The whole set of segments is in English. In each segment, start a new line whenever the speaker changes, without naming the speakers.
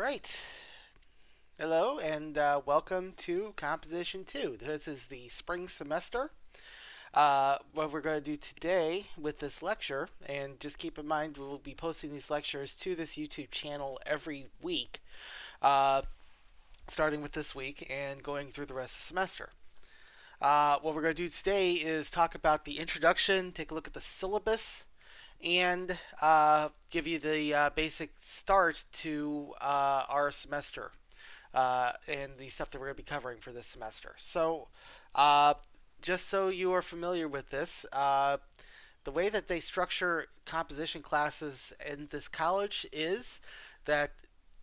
right. Hello and welcome to Composition 2. This is the spring semester. What we're going to do today with this lecture, and just keep in mind we will be posting these lectures to this YouTube channel every week, uh, starting with this week and going through the rest of the semester. What we're going to do today is talk about the introduction, take a look at the syllabus, and give you the basic start to our semester and the stuff that we're going to be covering for this semester. So, uh, just so you are familiar with this, the way that they structure composition classes in this college is that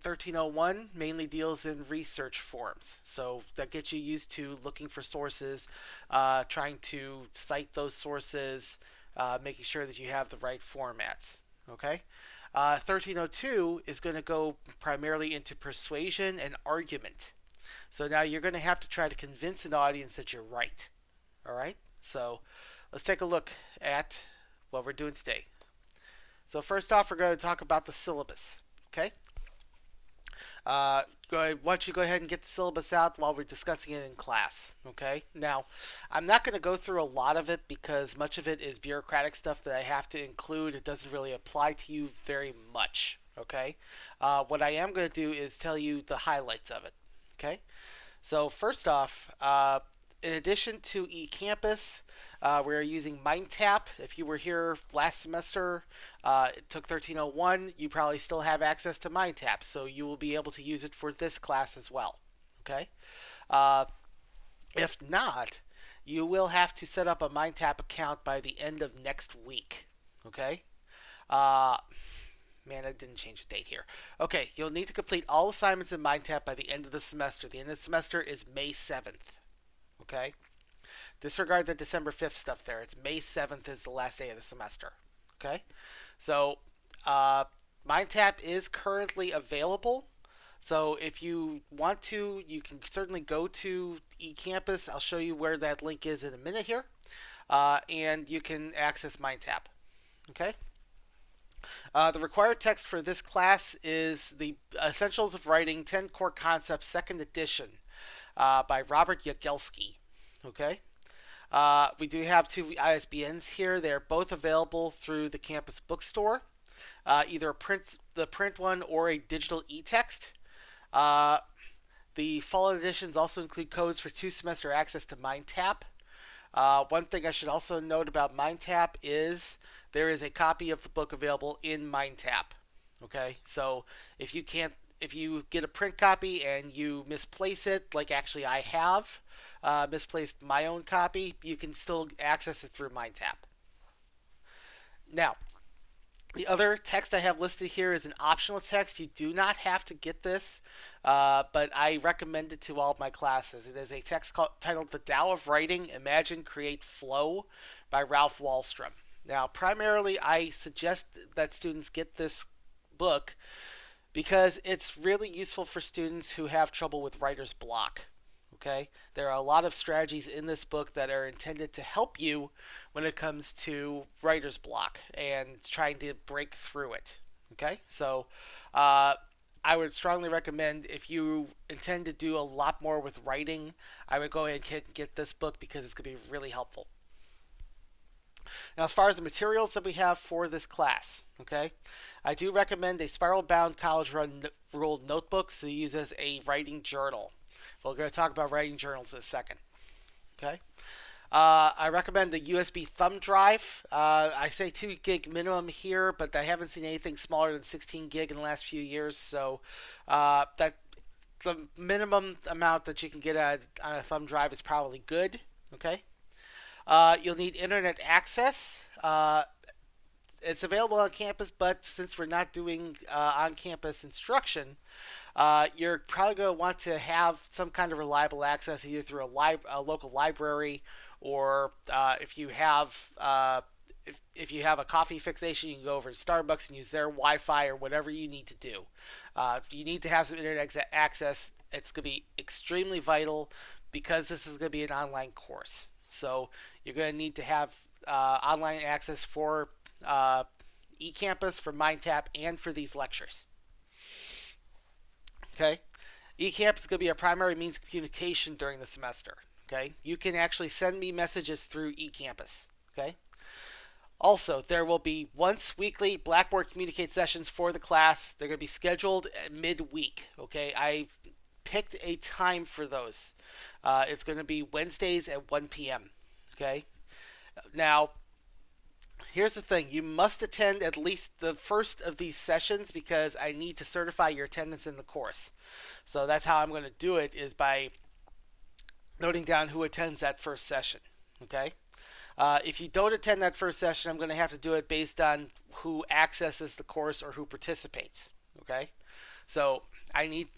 1301 mainly deals in research forms. So that gets you used to looking for sources, trying to cite those sources, making sure that you have the right formats. Okay? 1302 is going to go primarily into persuasion and argument. So now you're going to have to try to convince an audience that you're right. All right? So let's take a look at what we're doing today. So first off, we're going to talk about the syllabus. Okay? Why don't you go ahead and get the syllabus out while we're discussing it in class, okay? Now, I'm not going to go through a lot of it because much of it is bureaucratic stuff that I have to include. It doesn't really apply to you very much, okay? What I am going to do is tell you the highlights of it, okay? So first off, in addition to Ecampus, we're using Mindtap. If you were here last semester, it took 1301, you probably still have access to Mindtap, so you will be able to use it for this class as well. Okay? Uh, if not, you will have to set up a Mindtap account by the end of next week. Okay? Uh, Man, I didn't change the date here. Okay, you'll need to complete all assignments in Mindtap by the end of the semester. The end of the semester is May 7th. Okay? Disregard the December 5th stuff there. It's May 7th is the last day of the semester. Okay? So, Mindtap is currently available. So, if you want to, you can certainly go to Ecampus. I'll show you where that link is in a minute here. And you can access Mindtap. Okay? The required text for this class is The Essentials of Writing 10 Core Concepts, 2nd edition by Robert Yagelski. Okay? We do have two ISBNs here. They're both available through the campus bookstore, either the print one or a digital e-text. The fall editions also include codes for 2-semester access to Mindtap. One thing I should also note about Mindtap is there is a copy of the book available in Mindtap. Okay, so if you get a print copy and you misplace it, like actually I have misplaced my own copy, you can still access it through Mindtap. Now, the other text I have listed here is an optional text. You do not have to get this, but I recommend it to all of my classes. It is a text titled The Tao of Writing, Imagine, Create, Flow by Ralph Wallstrom. Now, primarily, I suggest that students get this book because it's really useful for students who have trouble with writer's block. Okay? There are a lot of strategies in this book that are intended to help you when it comes to writer's block and trying to break through it. Okay? So, I would strongly recommend if you intend to do a lot more with writing, I would go ahead and get this book because it's going to be really helpful. Now, as far as the materials that we have for this class, okay, I do recommend a spiral-bound college-ruled notebook to use as a writing journal. We're going to talk about writing journals in a second. Okay, I recommend the USB thumb drive. I say 2 gig minimum here, but I haven't seen anything smaller than 16 gig in the last few years. So that the minimum amount that you can get on a thumb drive is probably good. Okay. You'll need internet access. It's available on campus, but since we're not doing on-campus instruction, you're probably going to want to have some kind of reliable access either through a local library or if you have a coffee fixation, you can go over to Starbucks and use their Wi-Fi or whatever you need to do. You need to have some internet access. It's going to be extremely vital because this is going to be an online course. So you're going to need to have online access for Ecampus, for Mindtap, and for these lectures. Okay? Ecampus is going to be a primary means of communication during the semester. Okay? You can actually send me messages through Ecampus. Okay? Also, there will be once weekly Blackboard Communicate sessions for the class. They're going to be scheduled midweek. Okay? I picked a time for those. It's going to be Wednesdays at 1 p.m. Okay? Now, here's the thing. You must attend at least the first of these sessions because I need to certify your attendance in the course. So that's how I'm going to do it, is by noting down who attends that first session. Okay? If you don't attend that first session, I'm going to have to do it based on who accesses the course or who participates. Okay? So I need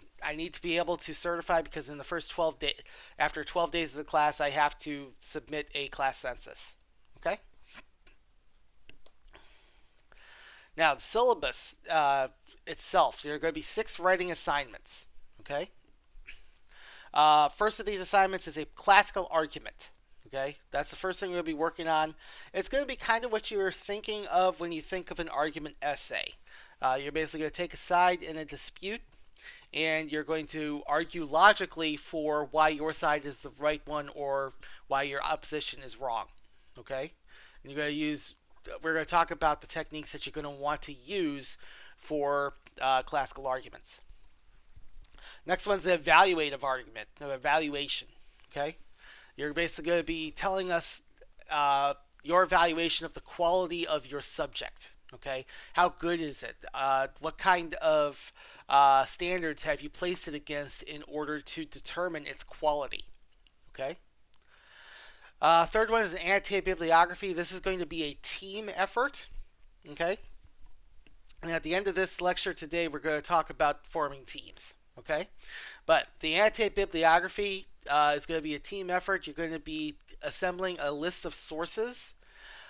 to be able to certify, because in the first 12 days, after 12 days of the class, I have to submit a class census. Okay? Now, the syllabus itself, there are going to be 6 writing assignments. Okay? First of these assignments is a classical argument. Okay? That's the first thing we're going to be working on. It's going to be kind of what you're thinking of when you think of an argument essay. You're basically going to take a side in a dispute, and you're going to argue logically for why your side is the right one or why your opposition is wrong. Okay? And you're going to we're going to talk about the techniques that you're going to want to use for classical arguments. Next one's the evaluative argument, evaluation. Okay? You're basically going to be telling us your evaluation of the quality of your subject. Okay? How good is it? What kind of standards have you placed it against in order to determine its quality? Okay? Third one is an annotated bibliography. This is going to be a team effort. Okay? And at the end of this lecture today, we're going to talk about forming teams. Okay? But the annotated bibliography is going to be a team effort. You're going to be assembling a list of sources,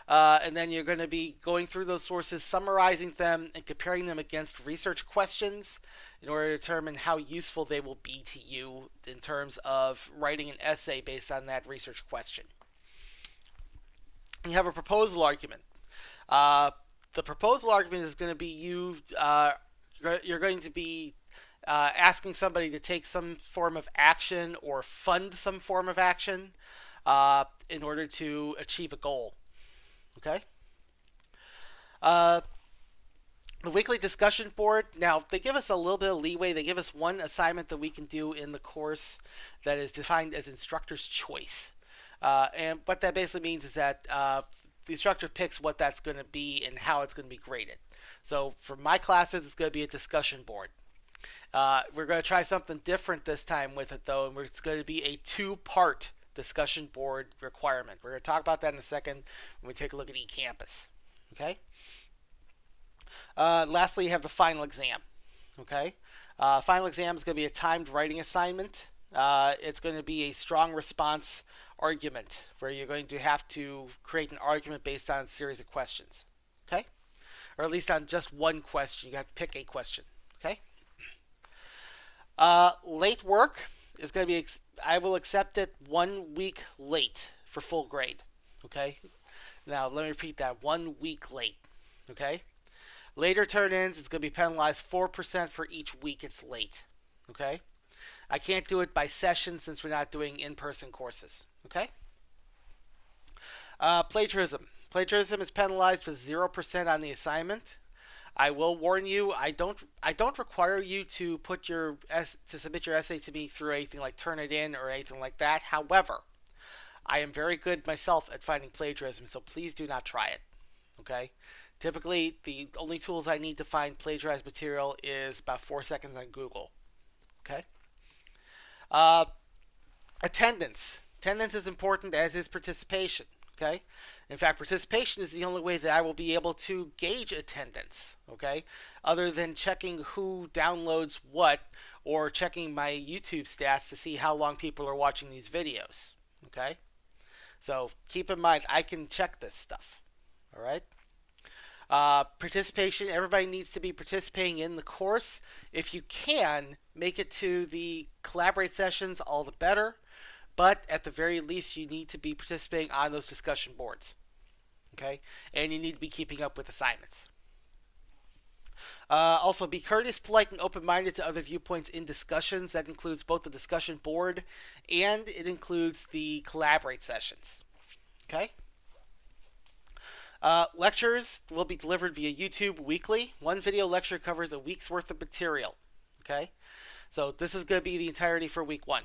and then you're going to be going through those sources, summarizing them, and comparing them against research questions in order to determine how useful they will be to you in terms of writing an essay based on that research question. You have a proposal argument. The proposal argument is going to be you're going to be asking somebody to take some form of action or fund some form of action in order to achieve a goal. Okay? The weekly discussion board, now they give us a little bit of leeway. They give us one assignment that we can do in the course that is defined as instructor's choice. And what that basically means is that the instructor picks what that's going to be and how it's going to be graded. So for my classes, it's going to be a discussion board. We're going to try something different this time with it, though, and it's going to be a 2-part discussion board requirement. We're going to talk about that in a second when we take a look at Ecampus. Okay? Lastly, you have the final exam. Okay? Final exam is going to be a timed writing assignment. It's going to be a strong response argument where you're going to have to create an argument based on a series of questions. Okay? Or at least on just one question. You have to pick a question. Okay? Late work is going to be, I will accept it 1 week late for full grade. Okay? Now, let me repeat that. 1 week late. Okay? Later turn-ins is going to be penalized 4% for each week it's late. Okay? I can't do it by session since we're not doing in-person courses. Okay? Plagiarism. Plagiarism is penalized with 0% on the assignment. I will warn you, I don't require you to submit your essay to me through anything like Turnitin or anything like that. However, I am very good myself at finding plagiarism, so please do not try it. Okay? Typically, the only tools I need to find plagiarized material is about 4 seconds on Google. Okay? Attendance. Attendance is important, as is participation. Okay? In fact, participation is the only way that I will be able to gauge attendance. Okay? Other than checking who downloads what or checking my YouTube stats to see how long people are watching these videos. Okay? So keep in mind, I can check this stuff. All right? Participation, everybody needs to be participating in the course. If you can, make it to the collaborate sessions, all the better. But at the very least, you need to be participating on those discussion boards. Okay? And you need to be keeping up with assignments. Also, be courteous, polite, and open-minded to other viewpoints in discussions. That includes both the discussion board and it includes the collaborate sessions. Okay? Lectures will be delivered via YouTube weekly. One video lecture covers a week's worth of material. Okay? So this is going to be the entirety for week 1.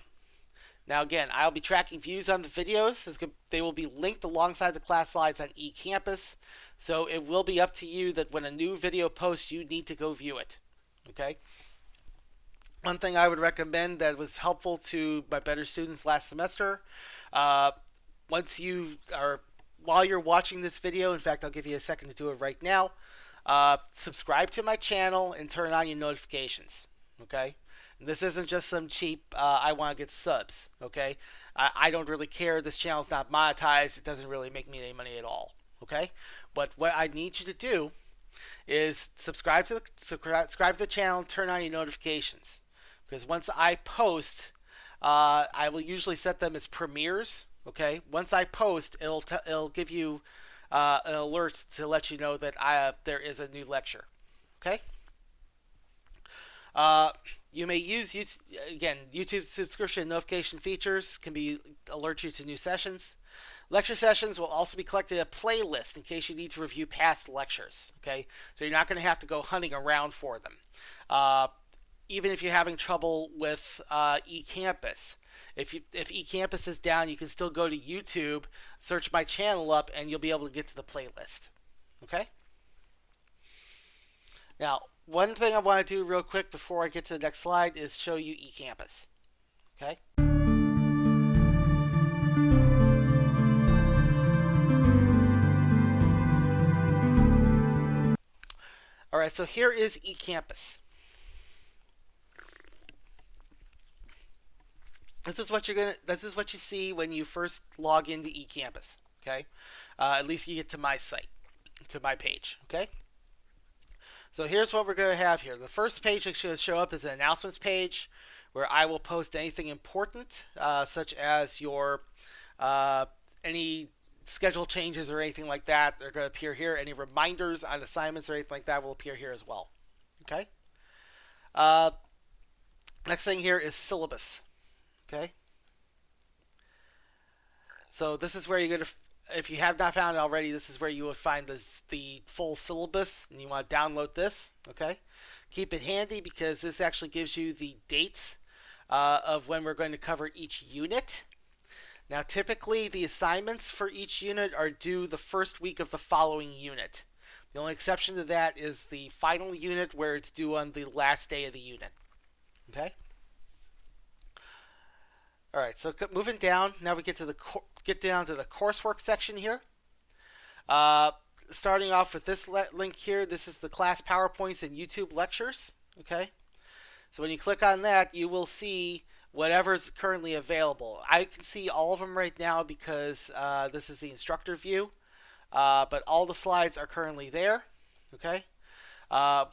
Now again, I'll be tracking views on the videos. They will be linked alongside the class slides on Ecampus. So it will be up to you that when a new video posts, you need to go view it. Okay? One thing I would recommend that was helpful to my better students last semester, while you're watching this video, in fact, I'll give you a second to do it right now, subscribe to my channel and turn on your notifications. Okay? This isn't just some cheap, I want to get subs, okay? I don't really care. This channel's not monetized. It doesn't really make me any money at all, okay? But what I need you to do is subscribe to the channel and turn on your notifications. Because once I post, I will usually set them as premieres, okay? Once I post, it'll give you an alert to let you know that there is a new lecture, okay? You may use YouTube subscription notification features can alert you to new sessions. Lecture sessions will also be collected a playlist in case you need to review past lectures. Okay, so you're not going to have to go hunting around for them. Even if you're having trouble with Ecampus, if Ecampus is down, you can still go to YouTube, search my channel up, and you'll be able to get to the playlist. Okay. Now, one thing I want to do real quick before I get to the next slide is show you Ecampus. Okay? Alright, so here is Ecampus. This is what you see when you first log into Ecampus. Okay? At least you get to my site, to my page. Okay? So here's what we're going to have here. The first page that should show up is an announcements page where I will post anything important, such as any schedule changes or anything like that. They're going to appear here. Any reminders on assignments or anything like that will appear here as well. Okay. Next thing here is syllabus. Okay. So this is where you're going to, if you have not found it already, this is where you will find the full syllabus, and you want to download this. Okay, keep it handy because this actually gives you the dates of when we're going to cover each unit. Now, typically the assignments for each unit are due the first week of the following unit. The only exception to that is the final unit, where it's due on the last day of the unit. Okay. All right, so moving down, now we get down to the coursework section here. Starting off with this link here, this is the class PowerPoints and YouTube lectures. Okay, so when you click on that, you will see whatever's currently available. I can see all of them right now because this is the instructor view, but all the slides are currently there. Okay,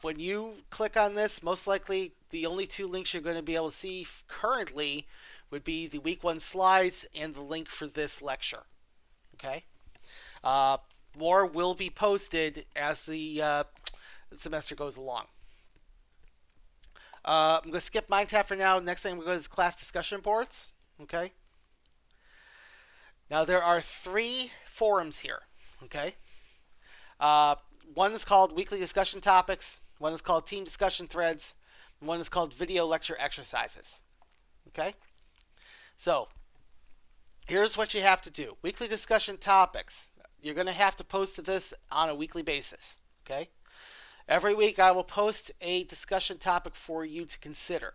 when you click on this, most likely the only two links you're going to be able to see currently would be the week 1 slides and the link for this lecture. Okay. More will be posted as the semester goes along. I'm going to skip Mindtap for now. Next thing we're going to is class discussion boards. Okay. Now there are 3 forums here. Okay. One is called weekly discussion topics. One is called team discussion threads. And one is called video lecture exercises. Okay. So, here's what you have to do. Weekly discussion topics. You're going to have to post this on a weekly basis. Okay? Every week I will post a discussion topic for you to consider.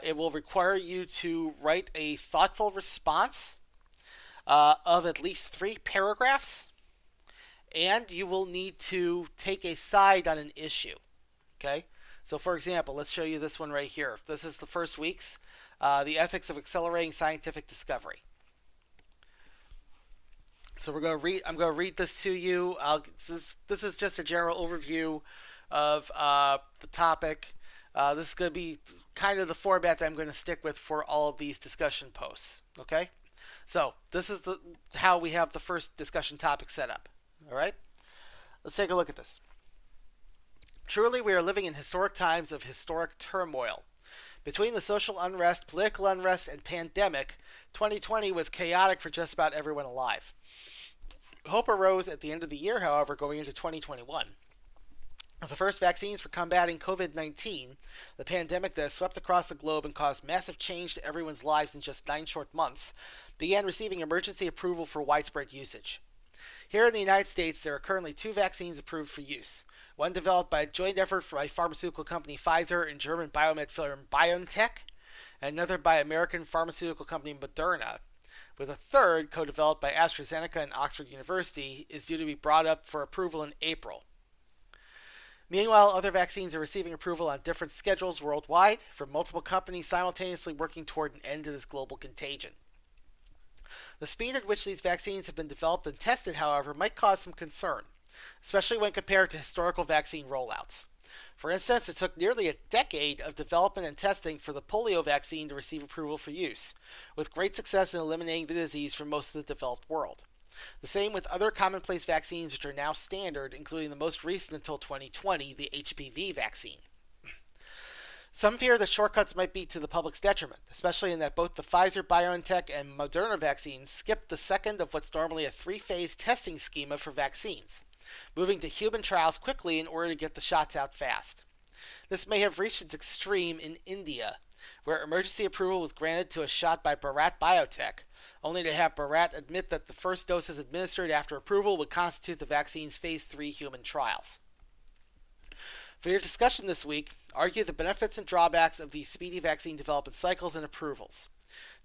It will require you to write a thoughtful response of at least 3 paragraphs, and you will need to take a side on an issue. Okay? So, for example, let's show you this one right here. This is the first week's. The ethics of accelerating scientific discovery. So I'm going to read this to you. This is just a general overview of the topic. This is going to be kind of the format that I'm going to stick with for all of these discussion posts. Okay. So this is how we have the first discussion topic set up. All right. Let's take a look at this. Truly, we are living in historic times of historic turmoil. Between the social unrest, political unrest, and pandemic, 2020 was chaotic for just about everyone alive. Hope arose at the end of the year, however, going into 2021. As the first vaccines for combating COVID-19, the pandemic that has swept across the globe and caused massive change to everyone's lives in just 9 short months, began receiving emergency approval for widespread usage. Here in the United States, there are currently 2 vaccines approved for use. One developed by a joint effort by pharmaceutical company Pfizer and German biomed firm BioNTech, and another by American pharmaceutical company Moderna, with a third, co-developed by AstraZeneca and Oxford University, is due to be brought up for approval in April. Meanwhile, other vaccines are receiving approval on different schedules worldwide, from multiple companies simultaneously working toward an end to this global contagion. The speed at which these vaccines have been developed and tested, however, might cause some concern, especially when compared to historical vaccine rollouts. For instance, it took nearly a decade of development and testing for the polio vaccine to receive approval for use, with great success in eliminating the disease from most of the developed world. The same with other commonplace vaccines which are now standard, including the most recent until 2020, the HPV vaccine. Some fear that shortcuts might be to the public's detriment, especially in that both the Pfizer, BioNTech, and Moderna vaccines skipped the second of what's normally a 3-phase testing schema for vaccines, moving to human trials quickly in order to get the shots out fast. This may have reached its extreme in India, where emergency approval was granted to a shot by Bharat Biotech, only to have Bharat admit that the first doses administered after approval would constitute the vaccine's Phase 3 human trials. For your discussion this week, argue the benefits and drawbacks of these speedy vaccine development cycles and approvals.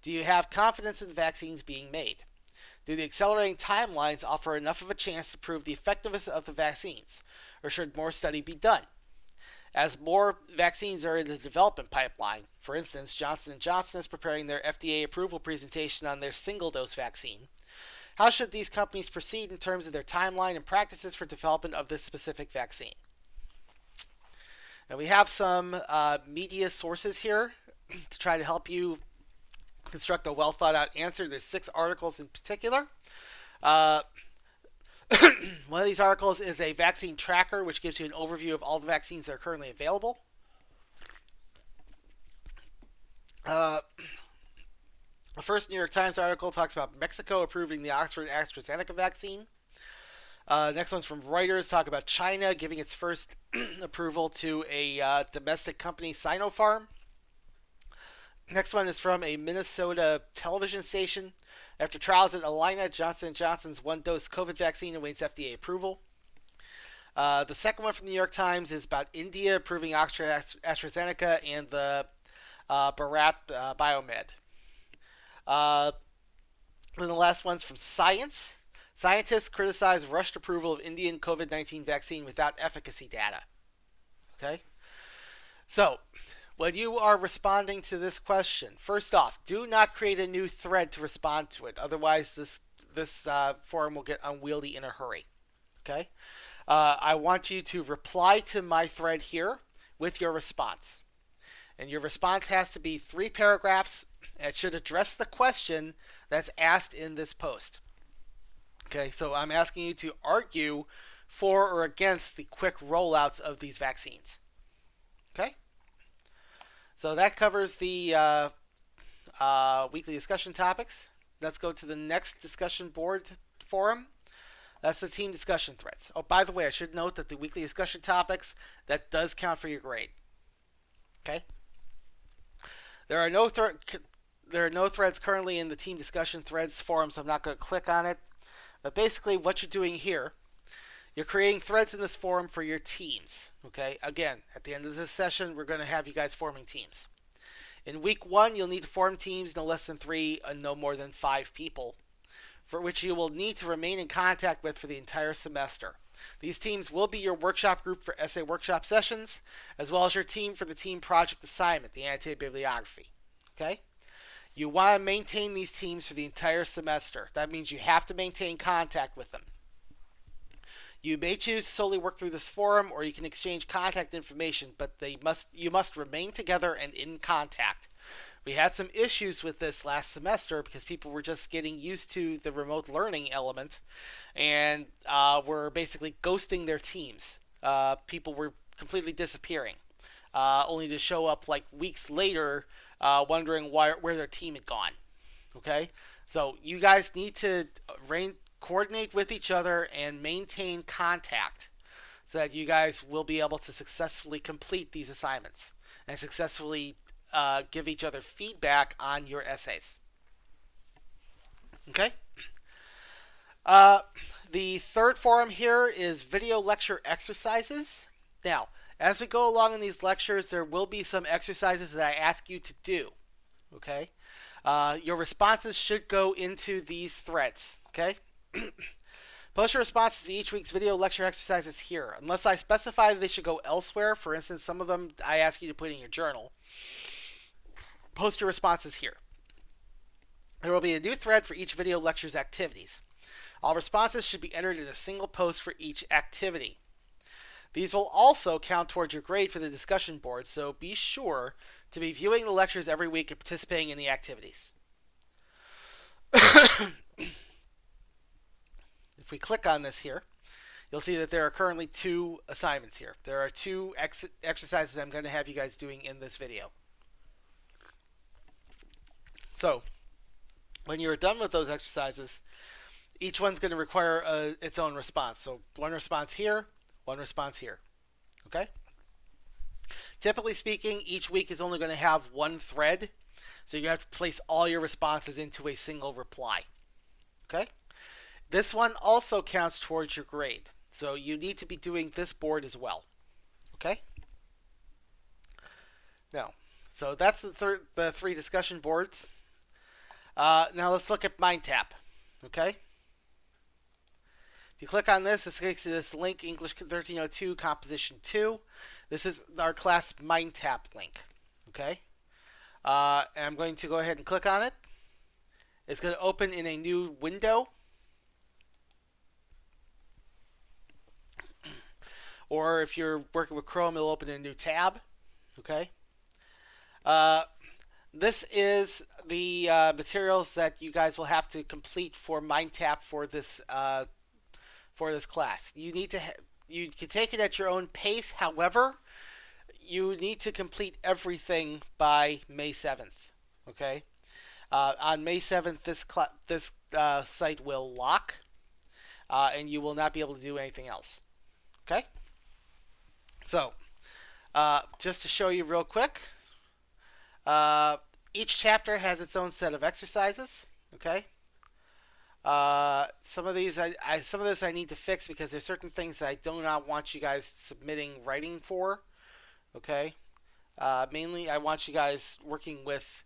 Do you have confidence in the vaccines being made? Do the accelerating timelines offer enough of a chance to prove the effectiveness of the vaccines, or should more study be done? As more vaccines are in the development pipeline, for instance, Johnson & Johnson is preparing their FDA approval presentation on their single-dose vaccine, how should these companies proceed in terms of their timeline and practices for development of this specific vaccine? And we have some media sources here to try to help you construct a well-thought-out answer. There's 6 articles in particular. One of these articles is a vaccine tracker, which gives you an overview of all the vaccines that are currently available. The first New York Times article talks about Mexico approving the Oxford AstraZeneca vaccine. Next one's from Reuters, talk about China giving its first approval to a domestic company, Sinopharm. Next one is from a Minnesota television station. After trials at Alina, Johnson & Johnson's one-dose COVID vaccine awaits FDA approval. The second one from the New York Times is about India approving Oxford AstraZeneca and the Bharat Biomed. And the last one's from Science. Scientists criticize rushed approval of Indian COVID-19 vaccine without efficacy data. Okay? So, when you are responding to this question, first off, do not create a new thread to respond to it. Otherwise, this forum will get unwieldy in a hurry. Okay? I want you to reply to my thread here with your response. And your response has to be 3 paragraphs. It should address the question that's asked in this post. Okay, so I'm asking you to argue for or against the quick rollouts of these vaccines. Okay? So that covers the weekly discussion topics. Let's go to the next discussion board forum. That's the team discussion threads. Oh, by the way, I should note that the weekly discussion topics, that does count for your grade. Okay? There are no threads currently in the team discussion threads forum, so I'm not going to click on it. But basically, what you're doing here, you're creating threads in this forum for your teams. Okay? Again, at the end of this session, we're going to have you guys forming teams. In week 1, you'll need to form teams no less than 3 and no more than 5 people, for which you will need to remain in contact with for the entire semester. These teams will be your workshop group for essay workshop sessions, as well as your team for the team project assignment, the annotated bibliography. Okay? You want to maintain these teams for the entire semester. That means you have to maintain contact with them. You may choose to solely work through this forum, or you can exchange contact information, but you must remain together and in contact. We had some issues with this last semester because people were just getting used to the remote learning element and were basically ghosting their teams. People were completely disappearing, only to show up like weeks later, wondering where their team had gone. Okay, so you guys need to coordinate with each other and maintain contact so that you guys will be able to successfully complete these assignments and successfully give each other feedback on your essays. Okay. The third forum here is video lecture exercises. Now, as we go along in these lectures, there will be some exercises that I ask you to do. Okay. Your responses should go into these threads. Okay. Post your responses to each week's video lecture exercises here. Unless I specify they should go elsewhere, for instance, some of them I ask you to put in your journal. Post your responses here. There will be a new thread for each video lecture's activities. All responses should be entered in a single post for each activity. These will also count towards your grade for the discussion board, so be sure to be viewing the lectures every week and participating in the activities. If we click on this here, you'll see that there are currently 2 assignments here. There are 2 exercises I'm going to have you guys doing in this video. So, when you're done with those exercises, each one's going to require its own response. So, one response here, one response here. Okay? Typically speaking, each week is only going to have 1 thread, so you have to place all your responses into a single reply. Okay? This one also counts towards your grade, so you need to be doing this board as well. Okay? Now, so that's the 3 discussion boards. Now let's look at Mindtap. Okay? If you click on this, this takes you to this link, English 1302, Composition 2. This is our class Mindtap link. Okay? And I'm going to go ahead and click on it. It's going to open in a new window. Or if you're working with Chrome, it'll open in a new tab. Okay? This is the materials that you guys will have to complete for Mindtap for this class. You need to you can take it at your own pace. However, you need to complete everything by May 7th. Okay. On May 7th, this site will lock, and you will not be able to do anything else. Okay. So, just to show you real quick. Each chapter has its own set of exercises. Okay. Some of these, some of this I need to fix because there's certain things I do not want you guys submitting writing for. Okay. Mainly, I want you guys working with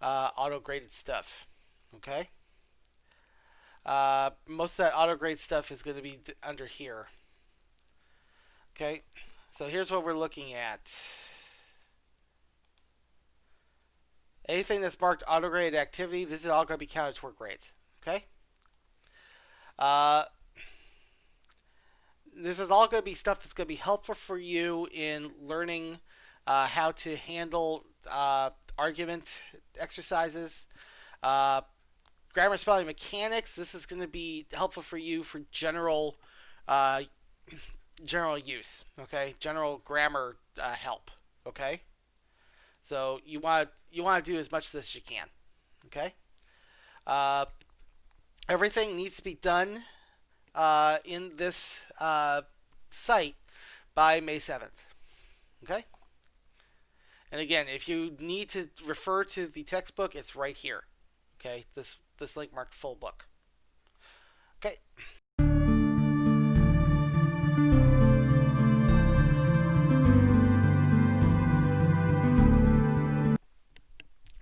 auto-graded stuff. Okay. Most of that auto-grade stuff is going to be under here. Okay. So here's what we're looking at. Anything that's marked auto-graded activity, this is all going to be counted toward grades. Okay? This is all going to be stuff that's going to be helpful for you in learning how to handle argument exercises. Grammar, spelling, mechanics, this is going to be helpful for you for general use. Okay? General grammar help. Okay? So you want to do as much of this as you can. Okay? Everything needs to be done in this site by May 7th. Okay? And again, if you need to refer to the textbook, it's right here. Okay? This link marked full book. Okay.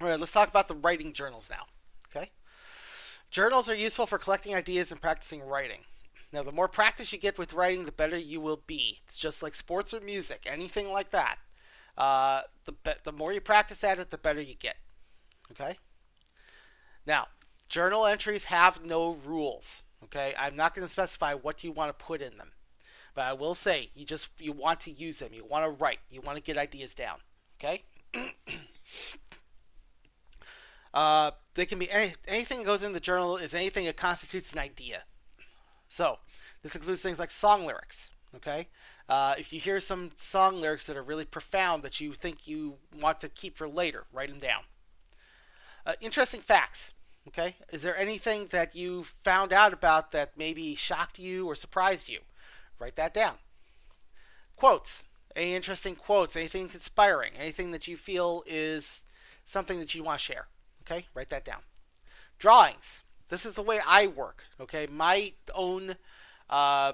All right, let's talk about the writing journals now. Okay? Journals are useful for collecting ideas and practicing writing. Now, the more practice you get with writing, the better you will be. It's just like sports or music, anything like that. The more you practice at it, the better you get. Okay? Now, journal entries have no rules. Okay? I'm not going to specify what you want to put in them. But I will say, you want to use them. You want to write. You want to get ideas down. Okay? They can be anything that goes in the journal is anything that constitutes an idea. So this includes things like song lyrics. Okay, If you hear some song lyrics that are really profound that you think you want to keep for later, write them down. Interesting facts. Okay, is there anything that you found out about that maybe shocked you or surprised you? Write that down. Quotes. Any interesting quotes? Anything inspiring? Anything that you feel is something that you want to share? Okay, write that down. Drawings. This is the way I work. Okay, uh,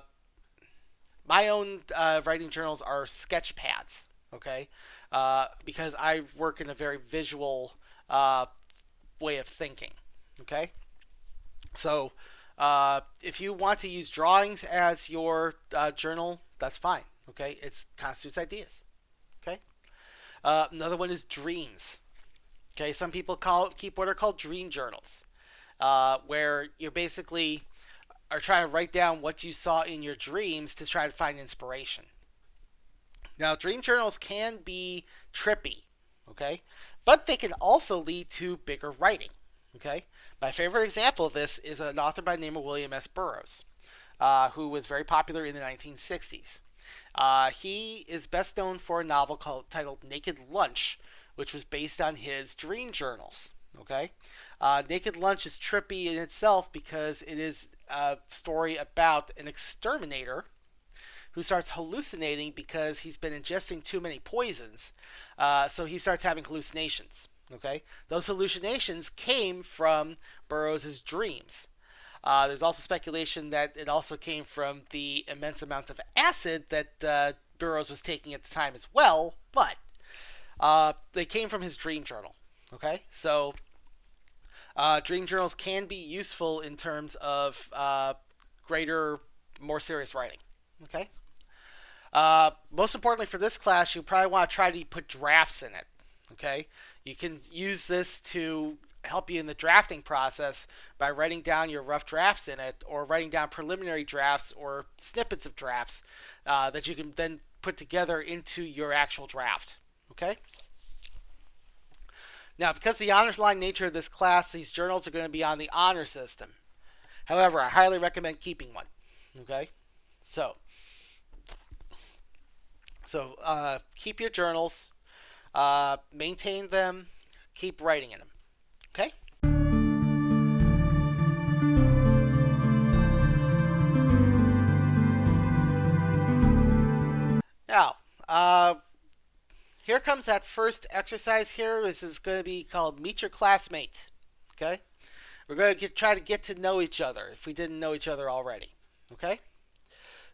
my own writing journals are sketch pads. Okay, because I work in a very visual way of thinking. Okay, so if you want to use drawings as your journal, that's fine. Okay, it constitutes ideas. Okay, another one is dreams. Okay, some people keep what are called dream journals, where you basically are trying to write down what you saw in your dreams to try to find inspiration. Now, dream journals can be trippy, okay, but they can also lead to bigger writing. Okay, my favorite example of this is an author by the name of William S. Burroughs, who was very popular in the 1960s. He is best known for a novel titled Naked Lunch, which was based on his dream journals. Okay, Naked Lunch is trippy in itself because it is a story about an exterminator who starts hallucinating because he's been ingesting too many poisons. So he starts having hallucinations. Okay, those hallucinations came from Burroughs' dreams. There's also speculation that it also came from the immense amount of acid that Burroughs was taking at the time as well, but they came from his dream journal. Okay, so dream journals can be useful in terms of greater, more serious writing. Okay. Most importantly for this class, you probably want to try to put drafts in it. Okay, you can use this to help you in the drafting process by writing down your rough drafts in it, or writing down preliminary drafts or snippets of drafts that you can then put together into your actual draft. Okay. Now, because of the honors line nature of this class, these journals are going to be on the honor system. However, I highly recommend keeping one. Okay, so keep your journals, maintain them, keep writing in them. Okay. Now, here comes that first exercise here. This is going to be called Meet Your Classmate. Okay? We're going to try to get to know each other if we didn't know each other already. Okay?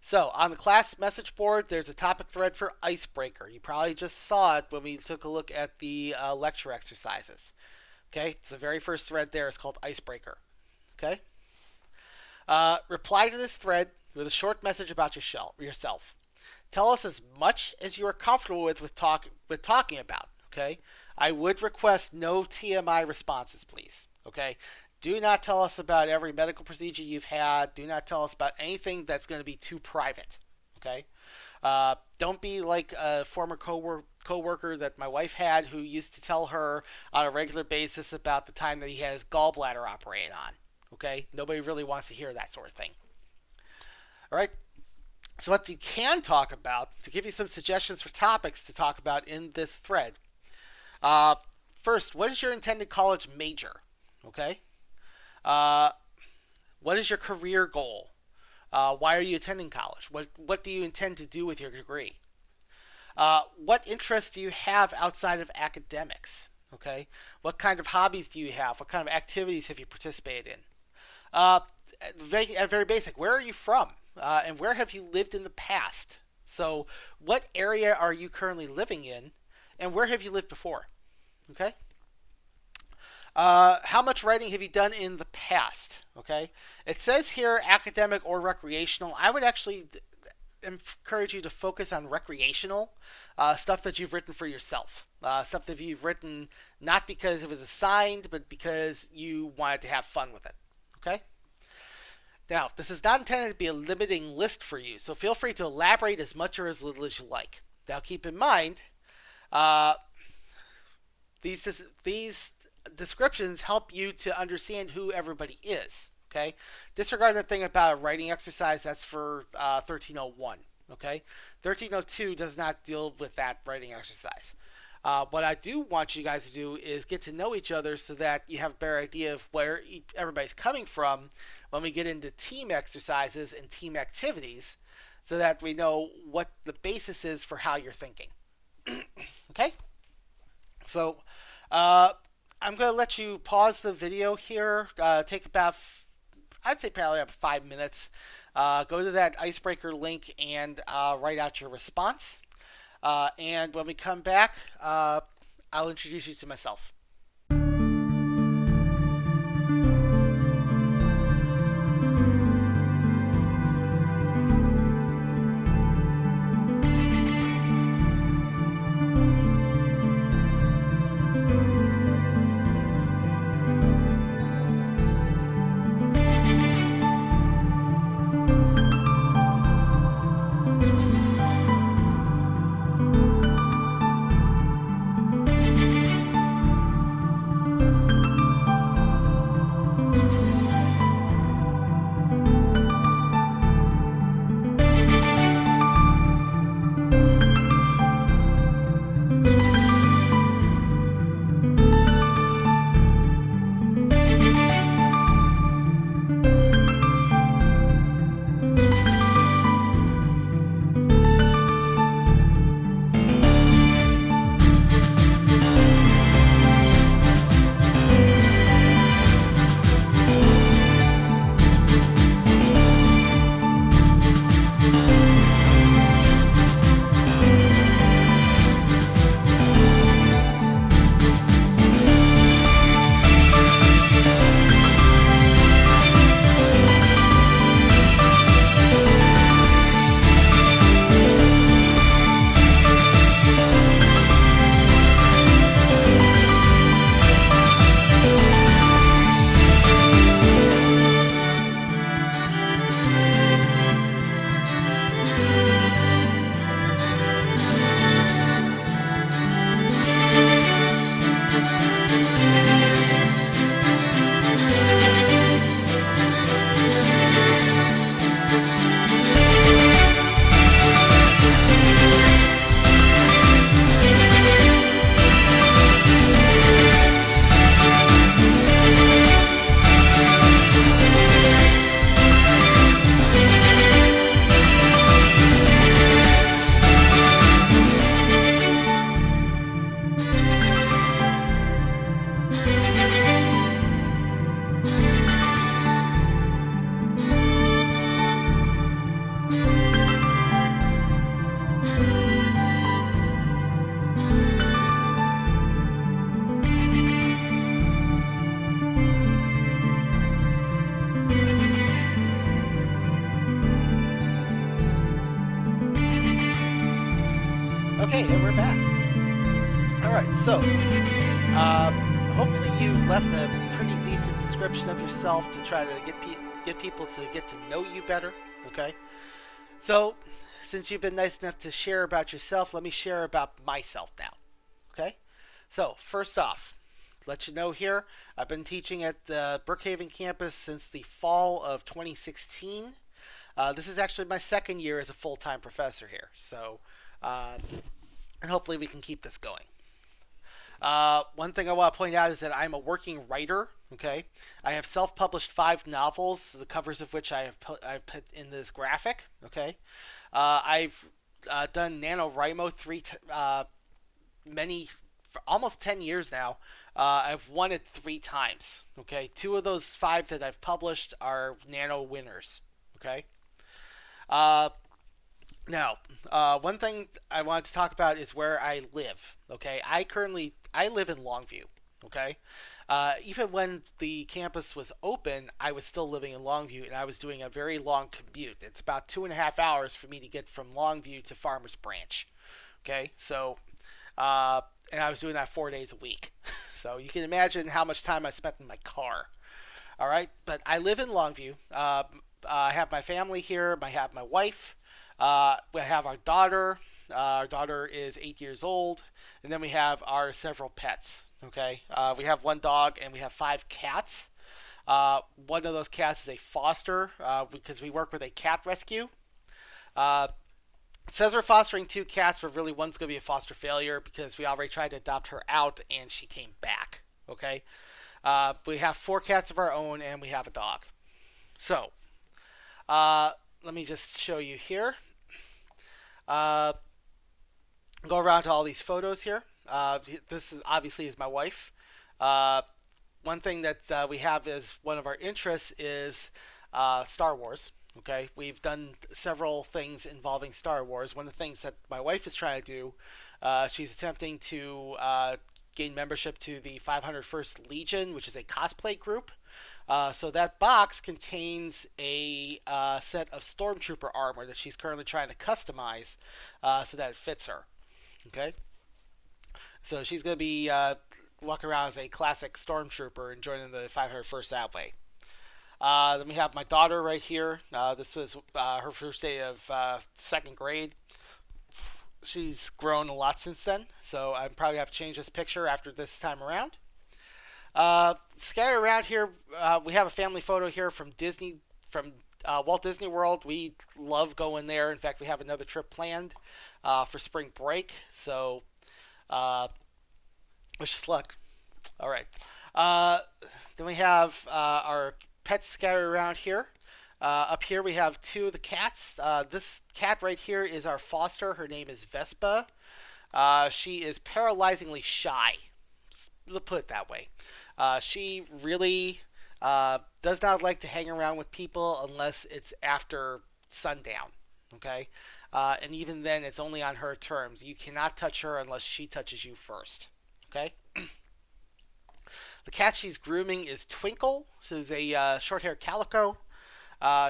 So, on the class message board, there's a topic thread for icebreaker. You probably just saw it when we took a look at the lecture exercises. Okay? It's the very first thread there. It's called icebreaker. Okay? Reply to this thread with a short message about yourself. Tell us as much as you are comfortable with talking about. Okay, I would request no TMI responses, please. Okay, do not tell us about every medical procedure you've had. Do not tell us about anything that's going to be too private. Okay, don't be like a former coworker that my wife had, who used to tell her on a regular basis about the time that he had his gallbladder operated on. Okay, nobody really wants to hear that sort of thing. All right. So what you can talk about, to give you some suggestions for topics to talk about in this thread. First, what is your intended college major? Okay. What is your career goal? Why are you attending college? What do you intend to do with your degree? What interests do you have outside of academics? Okay. What kind of hobbies do you have? What kind of activities have you participated in? Very basic. Where are you from? And where have you lived in the past? So, what area are you currently living in, and where have you lived before? Okay. How much writing have you done in the past? Okay. It says here academic or recreational. I would actually encourage you to focus on recreational stuff that you've written for yourself. Stuff that you've written not because it was assigned, but because you wanted to have fun with it. Okay. Now, this is not intended to be a limiting list for you, so feel free to elaborate as much or as little as you like. Now, keep in mind, these descriptions help you to understand who everybody is. Okay, disregard the thing about a writing exercise. That's for 1301. Okay, 1302 does not deal with that writing exercise. What I do want you guys to do is get to know each other so that you have a better idea of where everybody's coming from when we get into team exercises and team activities, so that we know what the basis is for how you're thinking. Okay? So I'm going to let you pause the video here, take about, I'd say probably about 5 minutes. Go to that icebreaker link and write out your response. And when we come back, I'll introduce you to myself. Okay, and we're back. All right, so hopefully you've left a pretty decent description of yourself to try to get people to get to know you better. Okay, so since you've been nice enough to share about yourself, let me share about myself now. Okay, so first off, let you know here, I've been teaching at the Brookhaven campus since the fall of 2016. This is actually my second year as a full-time professor here, so and hopefully we can keep this going. One thing I want to point out is that I'm a working writer. Okay, I have self-published 5 novels, the covers of which I've put in this graphic. Okay, I've done NaNoWriMo for almost 10 years now. I've won it 3 times. Okay, 2 of those 5 that I've published are Nano winners. Okay. Now, one thing I wanted to talk about is where I live. Okay, I live in Longview. Okay, even when the campus was open, I was still living in Longview, and I was doing a very long commute. It's about 2.5 hours for me to get from Longview to Farmers Branch. Okay, so and I was doing that 4 days a week. So you can imagine how much time I spent in my car. All right, but I live in Longview. I have my family here. I have my wife. We have our daughter. Our daughter is 8 years old, and then we have our several pets. Okay, we have 1 dog and we have 5 cats. One of those cats is a foster because we work with a cat rescue. It says we're fostering 2 cats, but really one's going to be a foster failure because we already tried to adopt her out and she came back. Okay? We have 4 cats of our own and we have a dog. So, let me just show you here. Go around to all these photos here. This is obviously is my wife. One thing that we have as one of our interests is Star Wars. Okay, we've done several things involving Star Wars. One of the things that my wife is trying to do, she's attempting to gain membership to the 501st Legion, which is a cosplay group. So that box contains a set of Stormtrooper armor that she's currently trying to customize so that it fits her. Okay, so she's going to be walking around as a classic Stormtrooper and joining the 501st that way. Then we have my daughter right here. This was her first day of 2nd grade. She's grown a lot since then, so I'm probably have to change this picture after this time around. Scattered around here, we have a family photo here from Walt Disney World. We love going there. In fact, we have another trip planned for spring break. So, wish us luck. All right. Then we have our pets scattered around here. Up here we have 2 of the cats. This cat right here is our foster. Her name is Vespa. She is paralyzingly shy. Let's put it that way. She really does not like to hang around with people unless it's after sundown. Okay? And even then, it's only on her terms. You cannot touch her unless she touches you first. Okay? The cat she's grooming is Twinkle. She's a short-haired calico.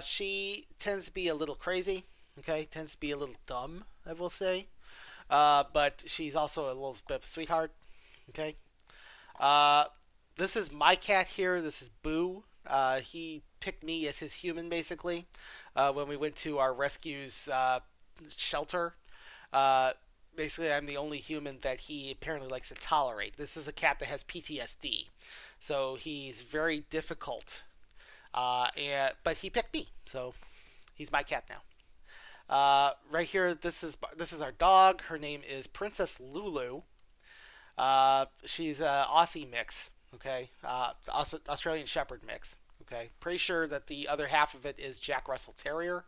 She tends to be a little crazy. Okay? Tends to be a little dumb, I will say. But she's also a little bit of a sweetheart. Okay? This is my cat here. This is Boo. He picked me as his human, basically, when we went to our rescues shelter. Basically, I'm the only human that he apparently likes to tolerate. This is a cat that has PTSD, so he's very difficult. But he picked me, so he's my cat now. Right here, this is our dog. Her name is Princess Lulu. She's an Aussie mix, okay? Australian Shepherd mix, okay? Pretty sure that the other half of it is Jack Russell Terrier,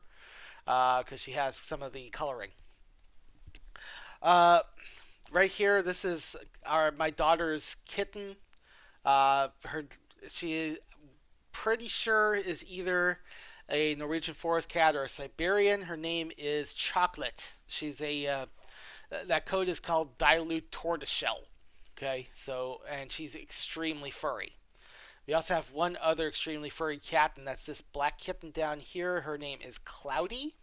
because she has some of the coloring. Right here, this is my daughter's kitten. She pretty sure is either a Norwegian forest cat or a Siberian. Her name is Chocolate. She's that coat is called Dilute Tortoiseshell. Okay, and she's extremely furry. We also have one other extremely furry cat, and that's this black kitten down here. Her name is Cloudy.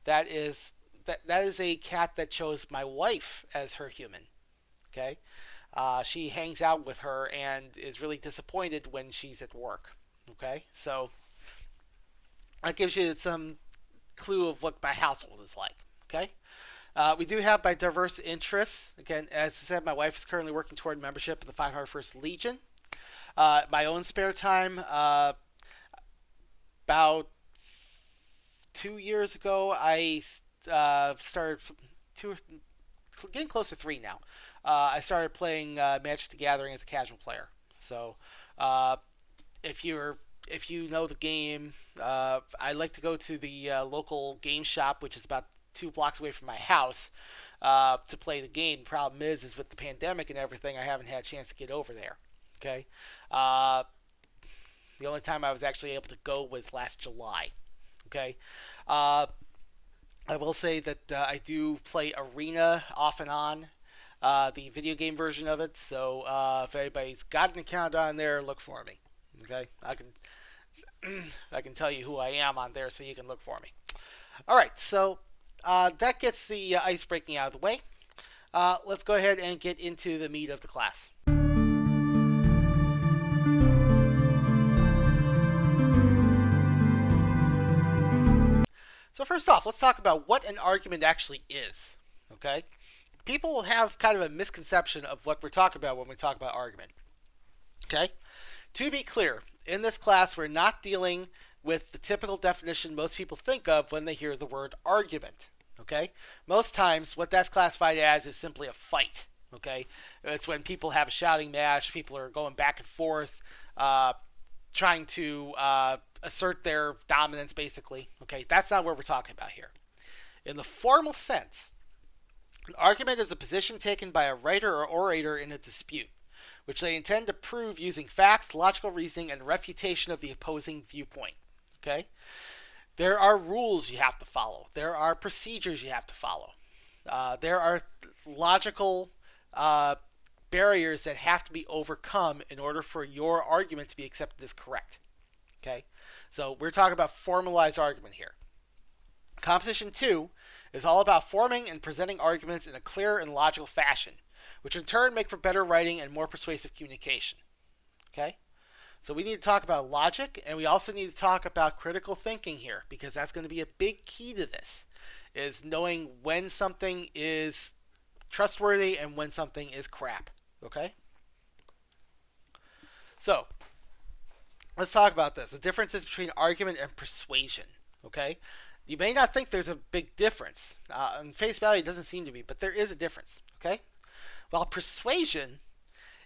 That is a cat that chose my wife as her human. Okay, she hangs out with her and is really disappointed when she's at work. Okay, so that gives you some clue of what my household is like. Okay. We do have my diverse interests. Again, as I said, my wife is currently working toward membership in the 501st Legion. My own spare time, about 2 years ago, I started getting close to 3 now. I started playing Magic the Gathering as a casual player. So, if you know the game, I like to go to the local game shop, which is about 2 blocks away from my house, to play the game. Problem is with the pandemic and everything, I haven't had a chance to get over there. Okay, the only time I was actually able to go was last July. Okay, I will say that I do play Arena off and on, the video game version of it. So if anybody's got an account on there, look for me. Okay, I can tell you who I am on there, so you can look for me. All right, so that gets the ice breaking out of the way. Let's go ahead and get into the meat of the class. So first off, let's talk about what an argument actually is. Okay, people have kind of a misconception of what we're talking about when we talk about argument. Okay, to be clear, in this class, we're not dealing with the typical definition most people think of when they hear the word argument. Okay? Most times, what that's classified as is simply a fight. Okay? It's when people have a shouting match, people are going back and forth, trying to assert their dominance, basically. Okay? That's not what we're talking about here. In the formal sense, an argument is a position taken by a writer or orator in a dispute, which they intend to prove using facts, logical reasoning, and refutation of the opposing viewpoint. Okay? There are rules you have to follow. There are procedures you have to follow. There are logical barriers that have to be overcome in order for your argument to be accepted as correct. Okay? So we're talking about formalized argument here. Composition 2 is all about forming and presenting arguments in a clear and logical fashion, which in turn make for better writing and more persuasive communication. Okay? So we need to talk about logic, and we also need to talk about critical thinking here, because that's going to be a big key to this, is knowing when something is trustworthy and when something is crap. Okay? So, let's talk about this. The differences between argument and persuasion. Okay? You may not think there's a big difference. On face value, it doesn't seem to be, but there is a difference. Okay? While persuasion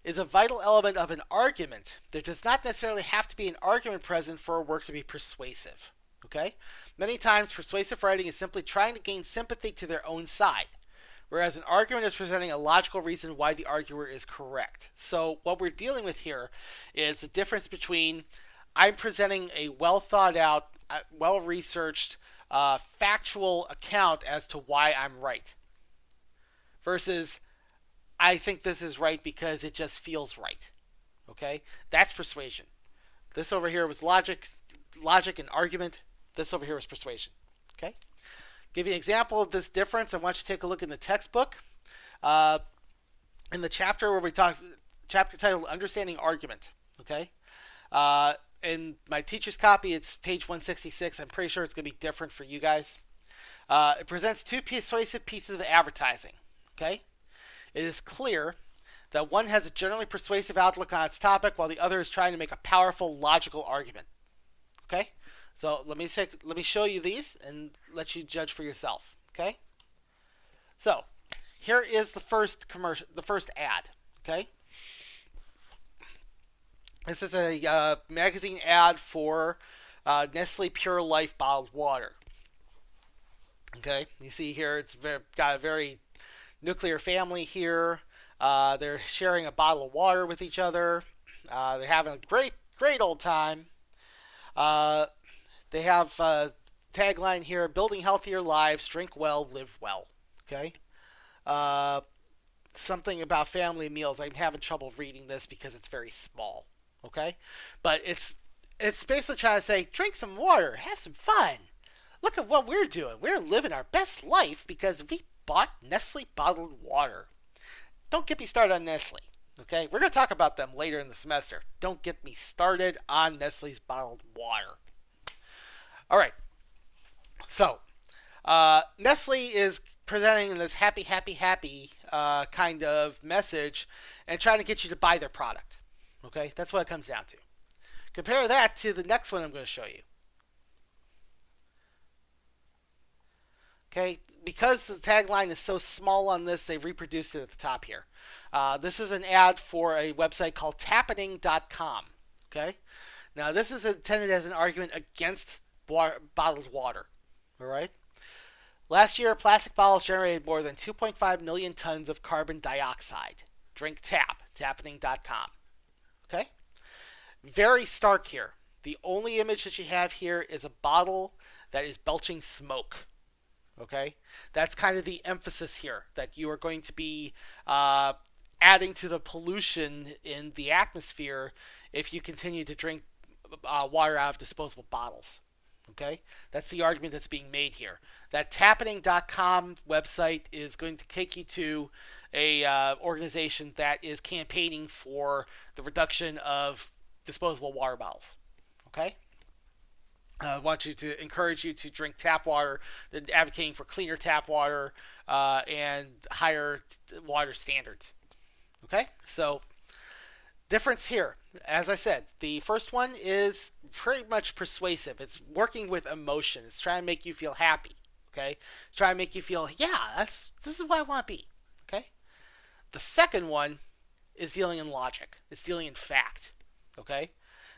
is a vital element of an argument, there does not necessarily have to be an argument present for a work to be persuasive. Okay? Many times, persuasive writing is simply trying to gain sympathy to their own side, whereas an argument is presenting a logical reason why the arguer is correct. So what we're dealing with here is the difference between I'm presenting a well thought out, well researched, factual account as to why I'm right, versus I think this is right because it just feels right. Okay? That's persuasion. This over here was logic and argument. This over here was persuasion. Okay? Give you an example of this difference. I want you to take a look in the textbook. In the chapter where we talk, chapter titled Understanding Argument. Okay? In my teacher's copy, it's page 166. I'm pretty sure it's going to be different for you guys. It presents two persuasive pieces of advertising. Okay? It is clear that one has a generally persuasive outlook on its topic, while the other is trying to make a powerful, logical argument. Okay? So let me show you these and let you judge for yourself. Okay? So here is the first commercial, the first ad. Okay? This is a magazine ad for Nestle Pure Life bottled water. Okay? You see here, it's got a very nuclear family here. They're sharing a bottle of water with each other. They're having a great old time. They have a tagline here: building healthier lives, drink well, live well. Okay? Something about family meals. I'm having trouble reading this because it's very small. Okay? But it's basically trying to say, drink some water, have some fun. Look at what we're doing. We're living our best life because we bought Nestle bottled water. Don't get me started on Nestle. Okay? We're going to talk about them later in the semester. Don't get me started on Nestle's bottled water. All right. So, Nestle is presenting this happy kind of message and trying to get you to buy their product. Okay? That's what it comes down to. Compare that to the next one I'm going to show you. Okay? Because the tagline is so small on this, they reproduced it at the top here. This is an ad for a website called tappening.com. Okay? Now, this is intended as an argument against bottled water. All right? Last year, plastic bottles generated more than 2.5 million tons of carbon dioxide. Drink tap, tappening.com. Okay? Very stark here. The only image that you have here is a bottle that is belching smoke. Okay? That's kind of the emphasis here, that you are going to be adding to the pollution in the atmosphere if you continue to drink water out of disposable bottles. Okay? That's the argument that's being made here. That tappening.com website is going to take you to a organization that is campaigning for the reduction of disposable water bottles. Okay? I want you to encourage you to drink tap water. They're advocating for cleaner tap water and higher water standards. Okay? So, difference here. As I said, the first one is pretty much persuasive. It's working with emotion. It's trying to make you feel happy. Okay, try to make you feel, yeah, this is what I want to be. Okay. The second one is dealing in logic. It's dealing in fact. Okay,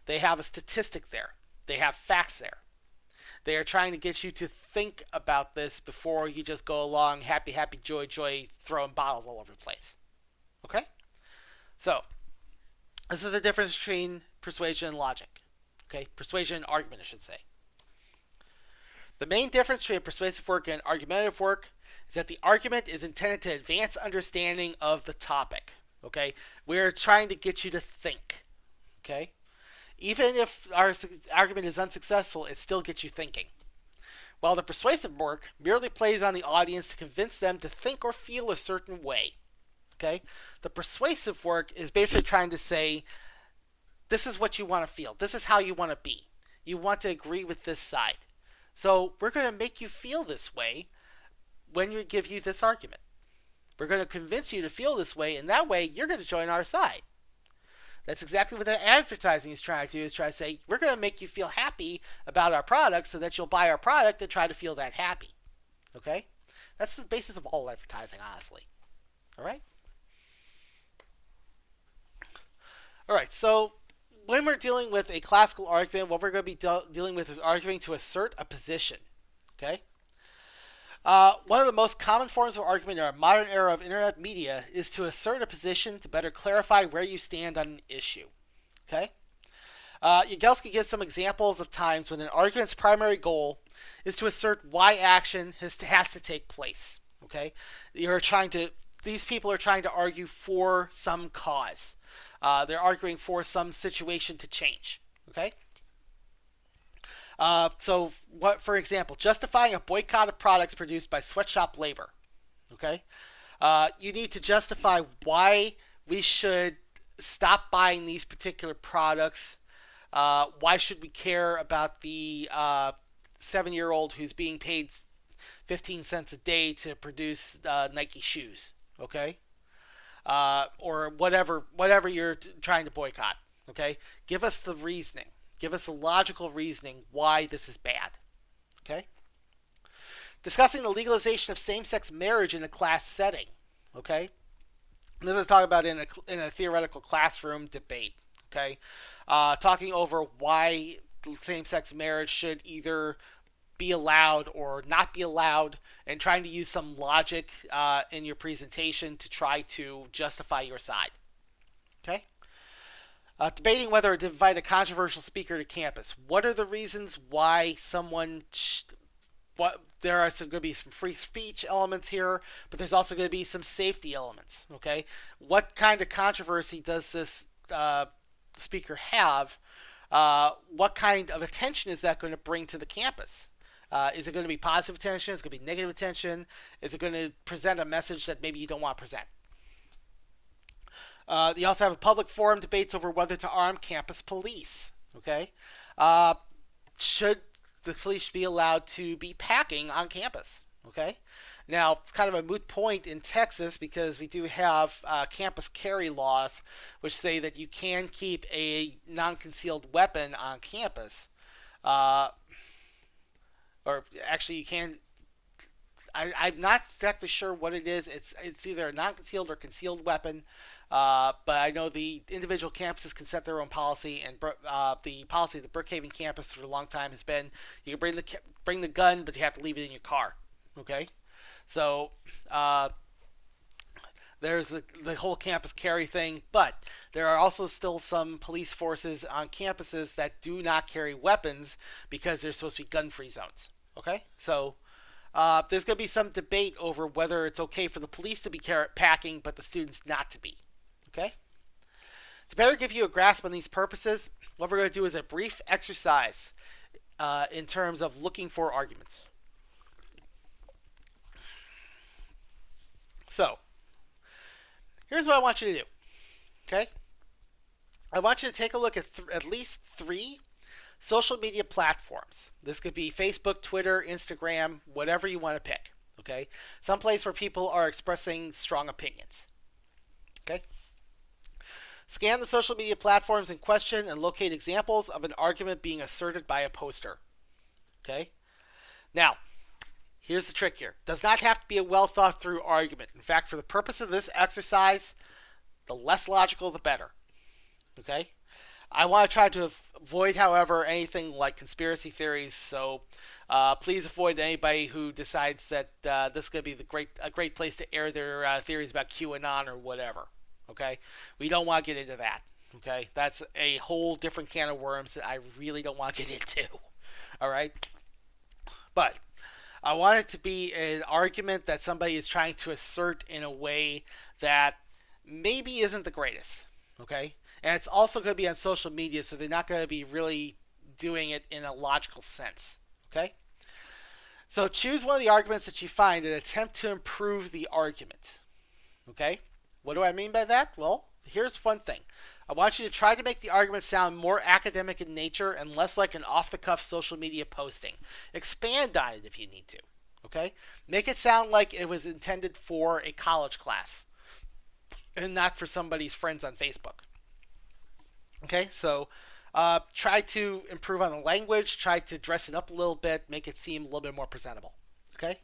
they have a statistic there. They have facts there. They are trying to get you to think about this before you just go along happy, happy, joy, joy, throwing bottles all over the place. Okay? So, this is the difference between persuasion and logic. Okay? Persuasion and argument, I should say. The main difference between persuasive work and argumentative work is that the argument is intended to advance understanding of the topic. Okay? We're trying to get you to think. Okay? Even if our argument is unsuccessful, it still gets you thinking. While the persuasive work merely plays on the audience to convince them to think or feel a certain way. Okay? The persuasive work is basically trying to say, this is what you want to feel. This is how you want to be. You want to agree with this side. So we're going to make you feel this way when we give you this argument. We're going to convince you to feel this way, and that way you're going to join our side. That's exactly what the advertising is trying to do, is try to say, we're going to make you feel happy about our product so that you'll buy our product and try to feel that happy. Okay? That's the basis of all advertising, honestly. All right? All right, so when we're dealing with a classical argument, what we're going to be dealing with is arguing to assert a position. Okay? One of the most common forms of argument in our modern era of internet media is to assert a position to better clarify where you stand on an issue. Okay? Yagelski gives some examples of times when an argument's primary goal is to assert why action has to take place. Okay? These people are trying to argue for some cause. They're arguing for some situation to change. Okay? So, for example, justifying a boycott of products produced by sweatshop labor. Okay? You need to justify why we should stop buying these particular products. Why should we care about the 7-year-old who's being paid 15 cents a day to produce Nike shoes? Okay? Or whatever you're trying to boycott. Okay? Give us the reasoning. Give us a logical reasoning why this is bad. Okay? Discussing the legalization of same-sex marriage in a class setting. Okay? This is talking about in a theoretical classroom debate. Okay? Talking over why same-sex marriage should either be allowed or not be allowed, and trying to use some logic in your presentation to try to justify your side. Okay? Debating whether to invite a controversial speaker to campus. What are the reasons why someone... there are going to be some free speech elements here, but there's also going to be some safety elements. Okay? What kind of controversy does this speaker have? What kind of attention is that going to bring to the campus? Is it going to be positive attention? Is it going to be negative attention? Is it going to present a message that maybe you don't want to present? You also have a public forum debates over whether to arm campus police. Okay, should the police be allowed to be packing on campus? Okay, now it's kind of a moot point in Texas because we do have campus carry laws which say that you can keep a non-concealed weapon on campus, or actually you can. I'm not exactly sure what it is. It's either a non-concealed or concealed weapon. But I know the individual campuses can set their own policy, and the policy of the Brookhaven campus for a long time has been you can bring the gun, but you have to leave it in your car. Okay, so there's the whole campus carry thing, but there are also still some police forces on campuses that do not carry weapons because they're supposed to be gun-free zones. Okay, so there's going to be some debate over whether it's okay for the police to be packing, but the students not to be. Okay? To better give you a grasp on these purposes, what we're going to do is a brief exercise in terms of looking for arguments. So, here's what I want you to do. Okay? I want you to take a look at least 3 social media platforms. This could be Facebook, Twitter, Instagram, whatever you want to pick. Okay? Someplace where people are expressing strong opinions. Okay? Scan the social media platforms in question and locate examples of an argument being asserted by a poster. Okay? Now, Here's the trick here. Does not have to be a well thought through argument. In fact, for the purpose of this exercise, the less logical, the better. Okay? I want to try to avoid, however, anything like conspiracy theories, so please avoid anybody who decides that this is going to be a great place to air their theories about QAnon or whatever. Okay? We don't want to get into that. Okay? That's a whole different can of worms that I really don't want to get into. All right? But I want it to be an argument that somebody is trying to assert in a way that maybe isn't the greatest. Okay? And it's also going to be on social media, so they're not going to be really doing it in a logical sense. Okay? So choose one of the arguments that you find and attempt to improve the argument. Okay? What do I mean by that? Well, here's one thing. I want you to try to make the argument sound more academic in nature and less like an off-the-cuff social media posting. Expand on it if you need to. Okay? Make it sound like it was intended for a college class and not for somebody's friends on Facebook. Okay, so try to improve on the language, try to dress it up a little bit, make it seem a little bit more presentable. Okay?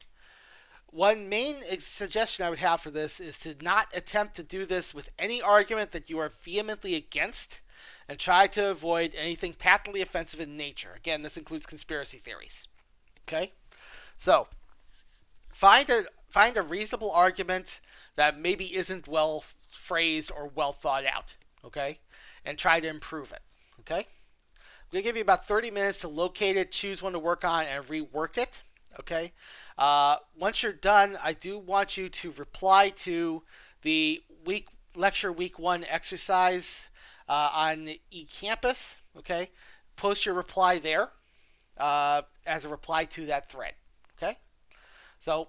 One main suggestion I would have for this is to not attempt to do this with any argument that you are vehemently against, and try to avoid anything patently offensive in nature. Again, this includes conspiracy theories. Okay? So, find a reasonable argument that maybe isn't well phrased or well thought out. Okay? And try to improve it. Okay? I'm going to give you about 30 minutes to locate it, choose one to work on, and rework it. Okay? Once you're done, I do want you to reply to the lecture week 1 exercise on Ecampus. Okay? Post your reply there as a reply to that thread. Okay? So,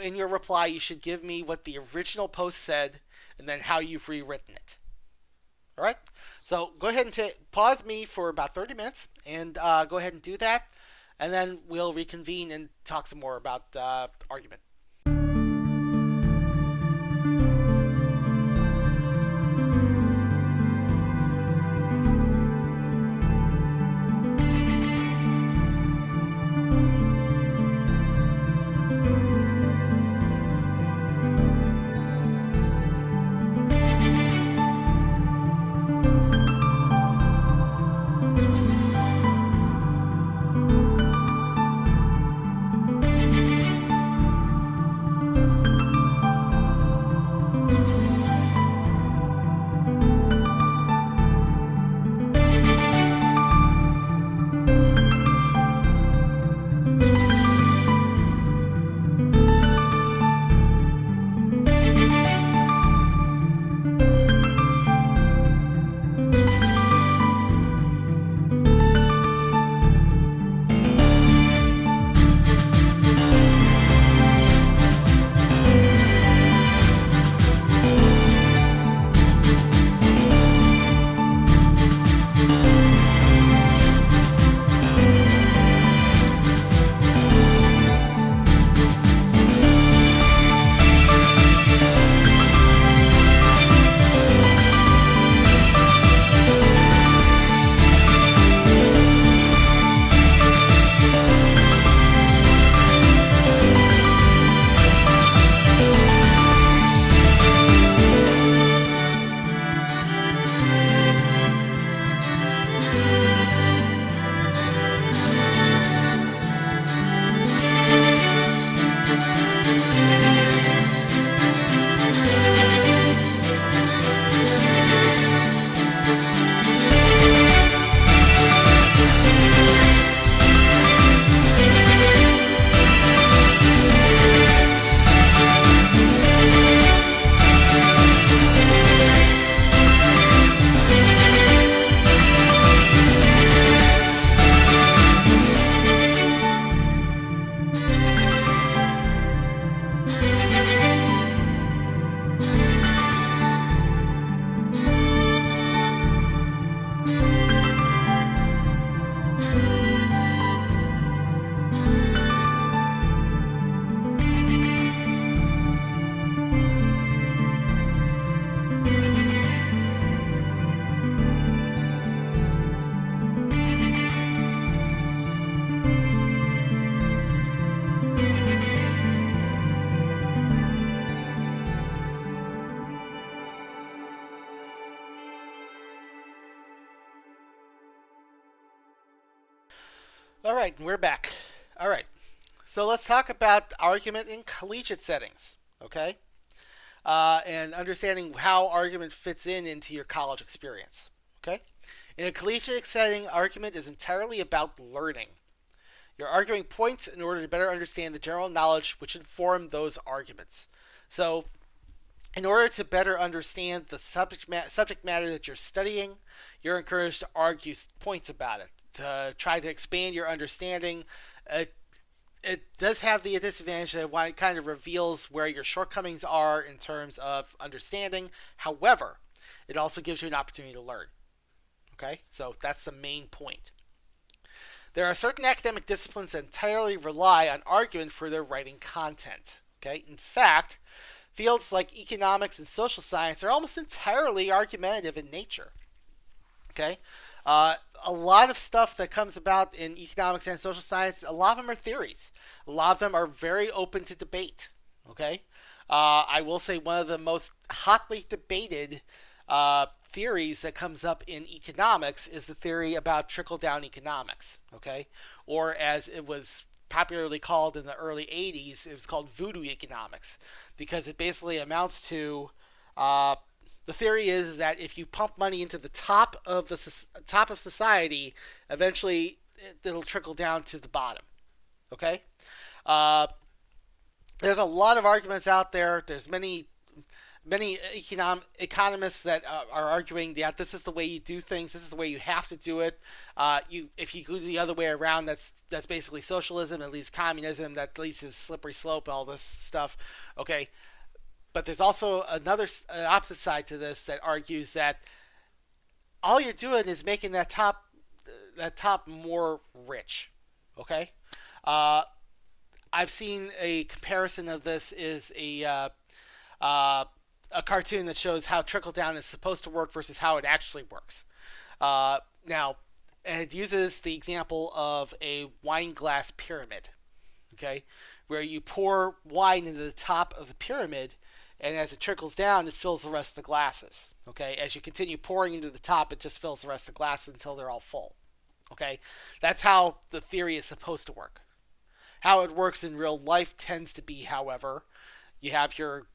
in your reply, you should give me what the original post said and then how you've rewritten it. All right? So go ahead and pause me for about 30 minutes and go ahead and do that. And then we'll reconvene and talk some more about argument. All right, we're back. All right, so let's talk about argument in collegiate settings, okay? And understanding how argument fits into your college experience, okay? In a collegiate setting, argument is entirely about learning. You're arguing points in order to better understand the general knowledge which inform those arguments. So, in order to better understand the subject matter that you're studying, you're encouraged to argue points about it, to try to expand your understanding. It does have the disadvantage that it kind of reveals where your shortcomings are in terms of understanding. However, it also gives you an opportunity to learn. Okay, so that's the main point. There are certain academic disciplines that entirely rely on argument for their writing content. Okay, in fact, fields like economics and social science are almost entirely argumentative in nature. Okay, a lot of stuff that comes about in economics and social science, a lot of them are theories. A lot of them are very open to debate. Okay, I will say one of the most hotly debated theories that comes up in economics is the theory about trickle-down economics. Okay, or as it was popularly called in the early 80s, it was called voodoo economics, because it basically amounts to the theory is that if you pump money into the top of society, eventually it'll trickle down to the bottom. Okay, there's a lot of arguments out there. There's many economists that are arguing that this is the way you do things. This is the way you have to do it. If you go the other way around, that's basically socialism. At least communism. That leads to slippery slope. All this stuff. Okay, but there's also another opposite side to this that argues that all you're doing is making that top more rich. Okay, I've seen a comparison of this is a cartoon that shows how trickle down is supposed to work versus how it actually works. Now, and it uses the example of a wine glass pyramid, okay, where you pour wine into the top of the pyramid, and as it trickles down, it fills the rest of the glasses. Okay, as you continue pouring into the top, it just fills the rest of the glasses until they're all full. Okay, that's how the theory is supposed to work. How it works in real life tends to be, however, you have your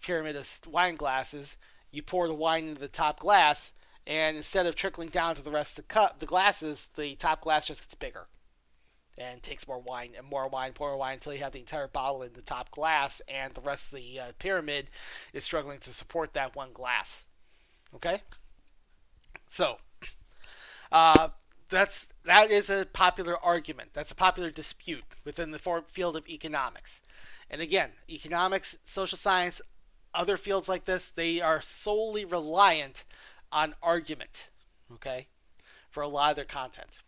pyramid of wine glasses, you pour the wine into the top glass, and instead of trickling down to the rest of the glasses, the top glass just gets bigger and takes more wine and more wine until you have the entire bottle in the top glass, and the rest of the pyramid is struggling to support that one glass. Okay, so that is a popular argument. That's a popular dispute within the field of economics. And again, economics, social science, other fields like this, they are solely reliant on argument, okay, for a lot of their content.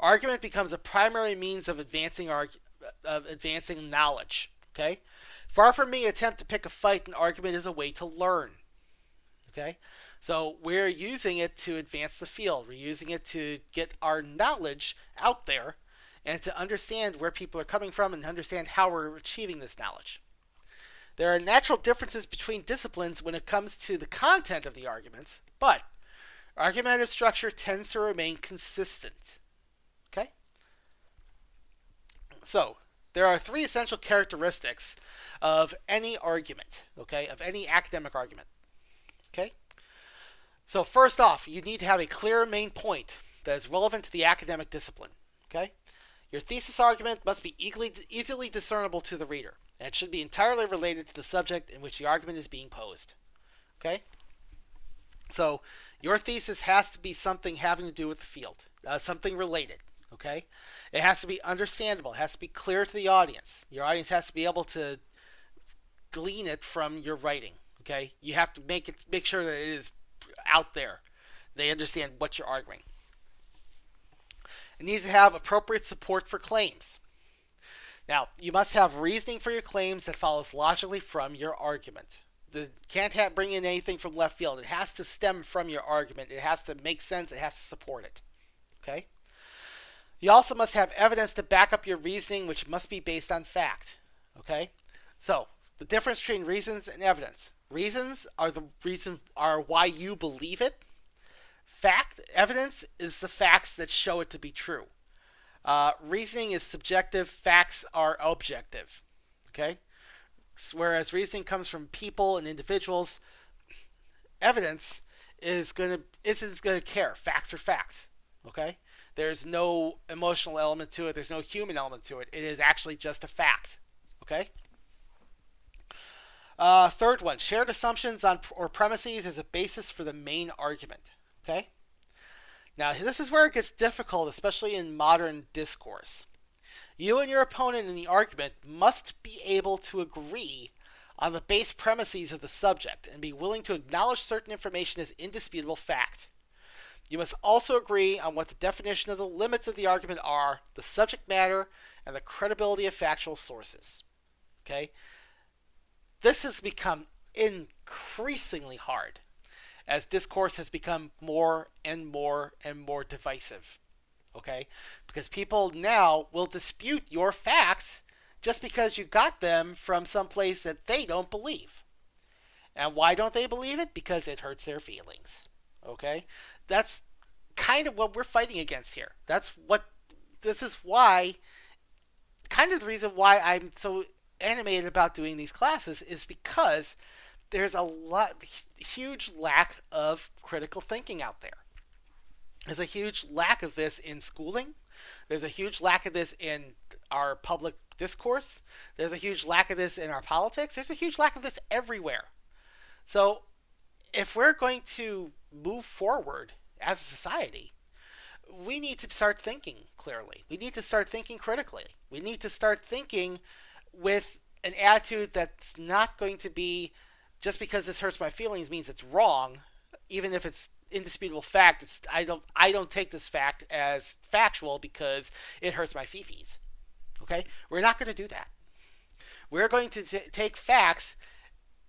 Argument becomes a primary means of advancing knowledge, okay? Far from being an attempt to pick a fight, an argument is a way to learn, okay? So we're using it to advance the field. We're using it to get our knowledge out there and to understand where people are coming from and understand how we're achieving this knowledge. There are natural differences between disciplines when it comes to the content of the arguments, but argumentative structure tends to remain consistent. Okay? So, there are three essential characteristics of any argument, okay, of any academic argument. Okay? So, first off, you need to have a clear main point that is relevant to the academic discipline. Okay? Your thesis argument must be easily discernible to the reader, and it should be entirely related to the subject in which the argument is being posed. Okay? So, your thesis has to be something having to do with the field, something related. Okay? It has to be understandable. It has to be clear to the audience. Your audience has to be able to glean it from your writing. Okay? You have to make sure that it is out there. They understand what you're arguing. It needs to have appropriate support for claims. Now, you must have reasoning for your claims that follows logically from your argument. You can't bring in anything from left field. It has to stem from your argument. It has to make sense. It has to support it. Okay? You also must have evidence to back up your reasoning, which must be based on fact. Okay? So, the difference between reasons and evidence. Reasons are why you believe it. Evidence is the facts that show it to be true. Reasoning is subjective, facts are objective. Okay? Whereas reasoning comes from people and individuals, evidence isn't gonna care. Facts are facts. Okay? There's no emotional element to it. There's no human element to it. It is actually just a fact. Okay? Third one, shared assumptions on or premises as a basis for the main argument. Okay? Now, this is where it gets difficult, especially in modern discourse. You and your opponent in the argument must be able to agree on the base premises of the subject and be willing to acknowledge certain information as indisputable fact. You must also agree on what the definition of the limits of the argument are, the subject matter, and the credibility of factual sources. Okay? This has become increasingly hard as discourse has become more and more and more divisive. Okay? Because people now will dispute your facts just because you got them from someplace that they don't believe. And why don't they believe it? Because it hurts their feelings. Okay? That's kind of what we're fighting against here. This is why, kind of the reason why I'm so animated about doing these classes is because there's a huge lack of critical thinking out there. There's a huge lack of this in schooling. There's a huge lack of this in our public discourse. There's a huge lack of this in our politics. There's a huge lack of this everywhere. So if we're going to move forward as a society, we need to start thinking clearly. We need to start thinking critically. We need to start thinking with an attitude that's not going to be just because this hurts my feelings means it's wrong, even if it's indisputable fact. I don't take this fact as factual because it hurts my fifis. Okay? We're not going to do that. We're going to take facts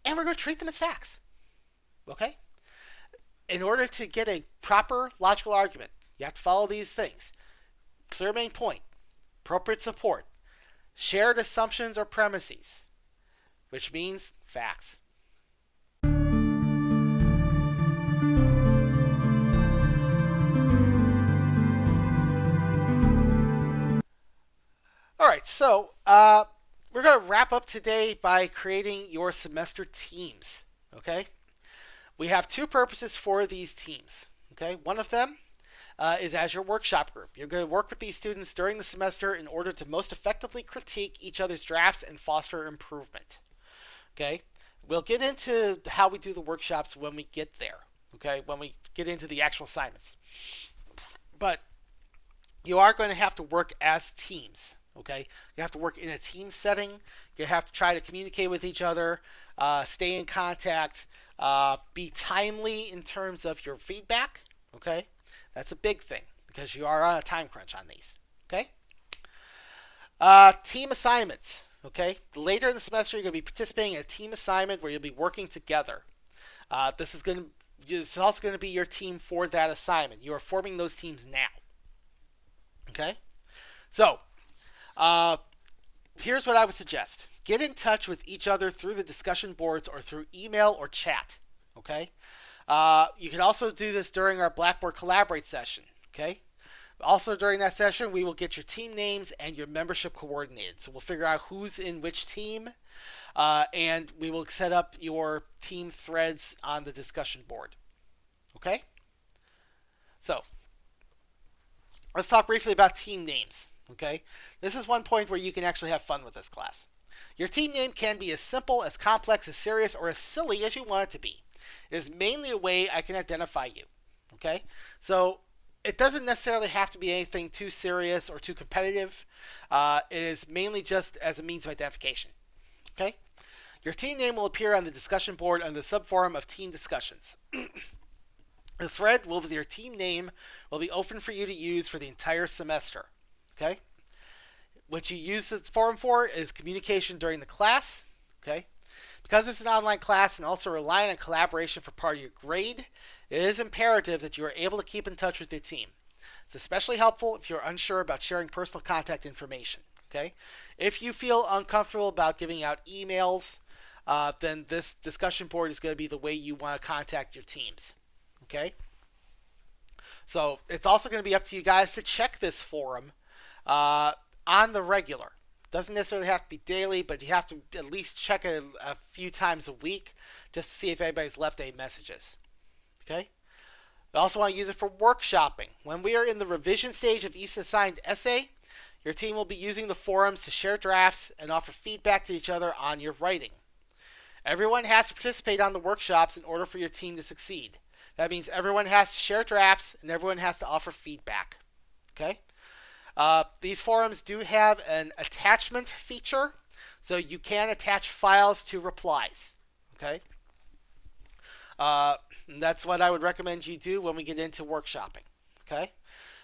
and we're going to treat them as facts. Okay? In order to get a proper logical argument, you have to follow these things. Clear main point, appropriate support, shared assumptions or premises, which means facts. All right, so we're going to wrap up today by creating your semester teams. Okay? We have two purposes for these teams. Okay? One of them is as your workshop group. You're going to work with these students during the semester in order to most effectively critique each other's drafts and foster improvement. Okay? We'll get into how we do the workshops when we get there. Okay? When we get into the actual assignments. But you are going to have to work as teams. Okay? You have to work in a team setting. You have to try to communicate with each other, stay in contact, be timely in terms of your feedback. Okay? That's a big thing because you are on a time crunch on these. Okay? Team assignments. Okay? Later in the semester, you're going to be participating in a team assignment where you'll be working together. This is also going to be your team for that assignment. You are forming those teams now. Okay? So, here's what I would suggest. Get in touch with each other through the discussion boards or through email or chat. Okay? You can also do this during our Blackboard Collaborate session. Okay? Also during that session, we will get your team names and your membership coordinated. So we'll figure out who's in which team, and we will set up your team threads on the discussion board. Okay? So, let's talk briefly about team names. Okay? This is one point where you can actually have fun with this class. Your team name can be as simple, as complex, as serious, or as silly as you want it to be. It is mainly a way I can identify you. Okay? So, it doesn't necessarily have to be anything too serious or too competitive. It is mainly just as a means of identification. Okay? Your team name will appear on the discussion board under the subforum of team discussions. The thread with your team name will be open for you to use for the entire semester. Okay? What you use the forum for is communication during the class. Okay? Because it's an online class and also relying on collaboration for part of your grade, it is imperative that you are able to keep in touch with your team. It's especially helpful if you're unsure about sharing personal contact information. Okay? If you feel uncomfortable about giving out emails, then this discussion board is going to be the way you want to contact your teams. Okay? So it's also going to be up to you guys to check this forum on the regular. Doesn't necessarily have to be daily, but you have to at least check it a few times a week just to see if anybody's left any messages. Okay? We also want to use it for workshopping. When we are in the revision stage of each assigned essay, your team will be using the forums to share drafts and offer feedback to each other on your writing. Everyone has to participate on the workshops in order for your team to succeed. That means everyone has to share drafts and everyone has to offer feedback. Okay? These forums do have an attachment feature, so you can attach files to replies. Okay? That's what I would recommend you do when we get into workshopping. Okay?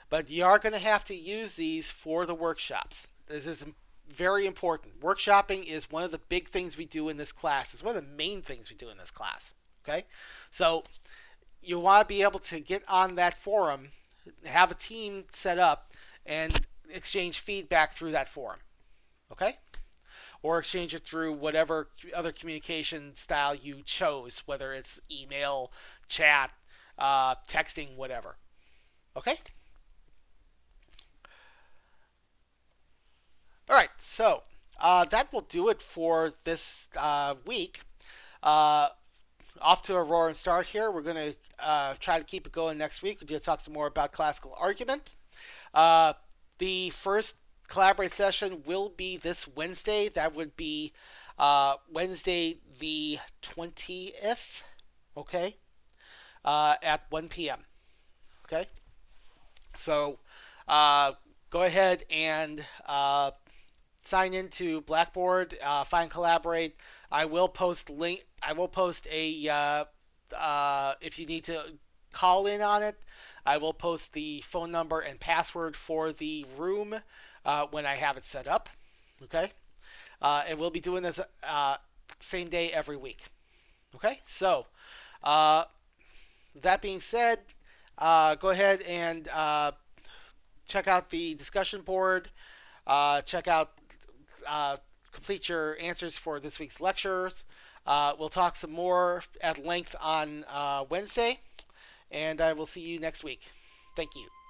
But you are going to have to use these for the workshops. This is very important. Workshopping is one of the big things we do in this class. It's one of the main things we do in this class. Okay? So you want to be able to get on that forum, have a team set up, and exchange feedback through that forum. Okay? Or exchange it through whatever other communication style you chose, whether it's email, chat, texting, whatever. Okay? All right, so that will do it for this week. Off to a roaring start here. We're going to try to keep it going next week. We're going to talk some more about classical argument. The first Collaborate session will be this Wednesday. That would be Wednesday the 20th, okay, at 1 p.m. Okay? So go ahead and sign into Blackboard, find Collaborate. I will post link. I will post a if you need to call in on it. I will post the phone number and password for the room when I have it set up. Okay, and we'll be doing this same day every week. Okay, so that being said, go ahead and check out the discussion board. Check out complete your answers for this week's lectures. We'll talk some more at length on Wednesday, and I will see you next week. Thank you.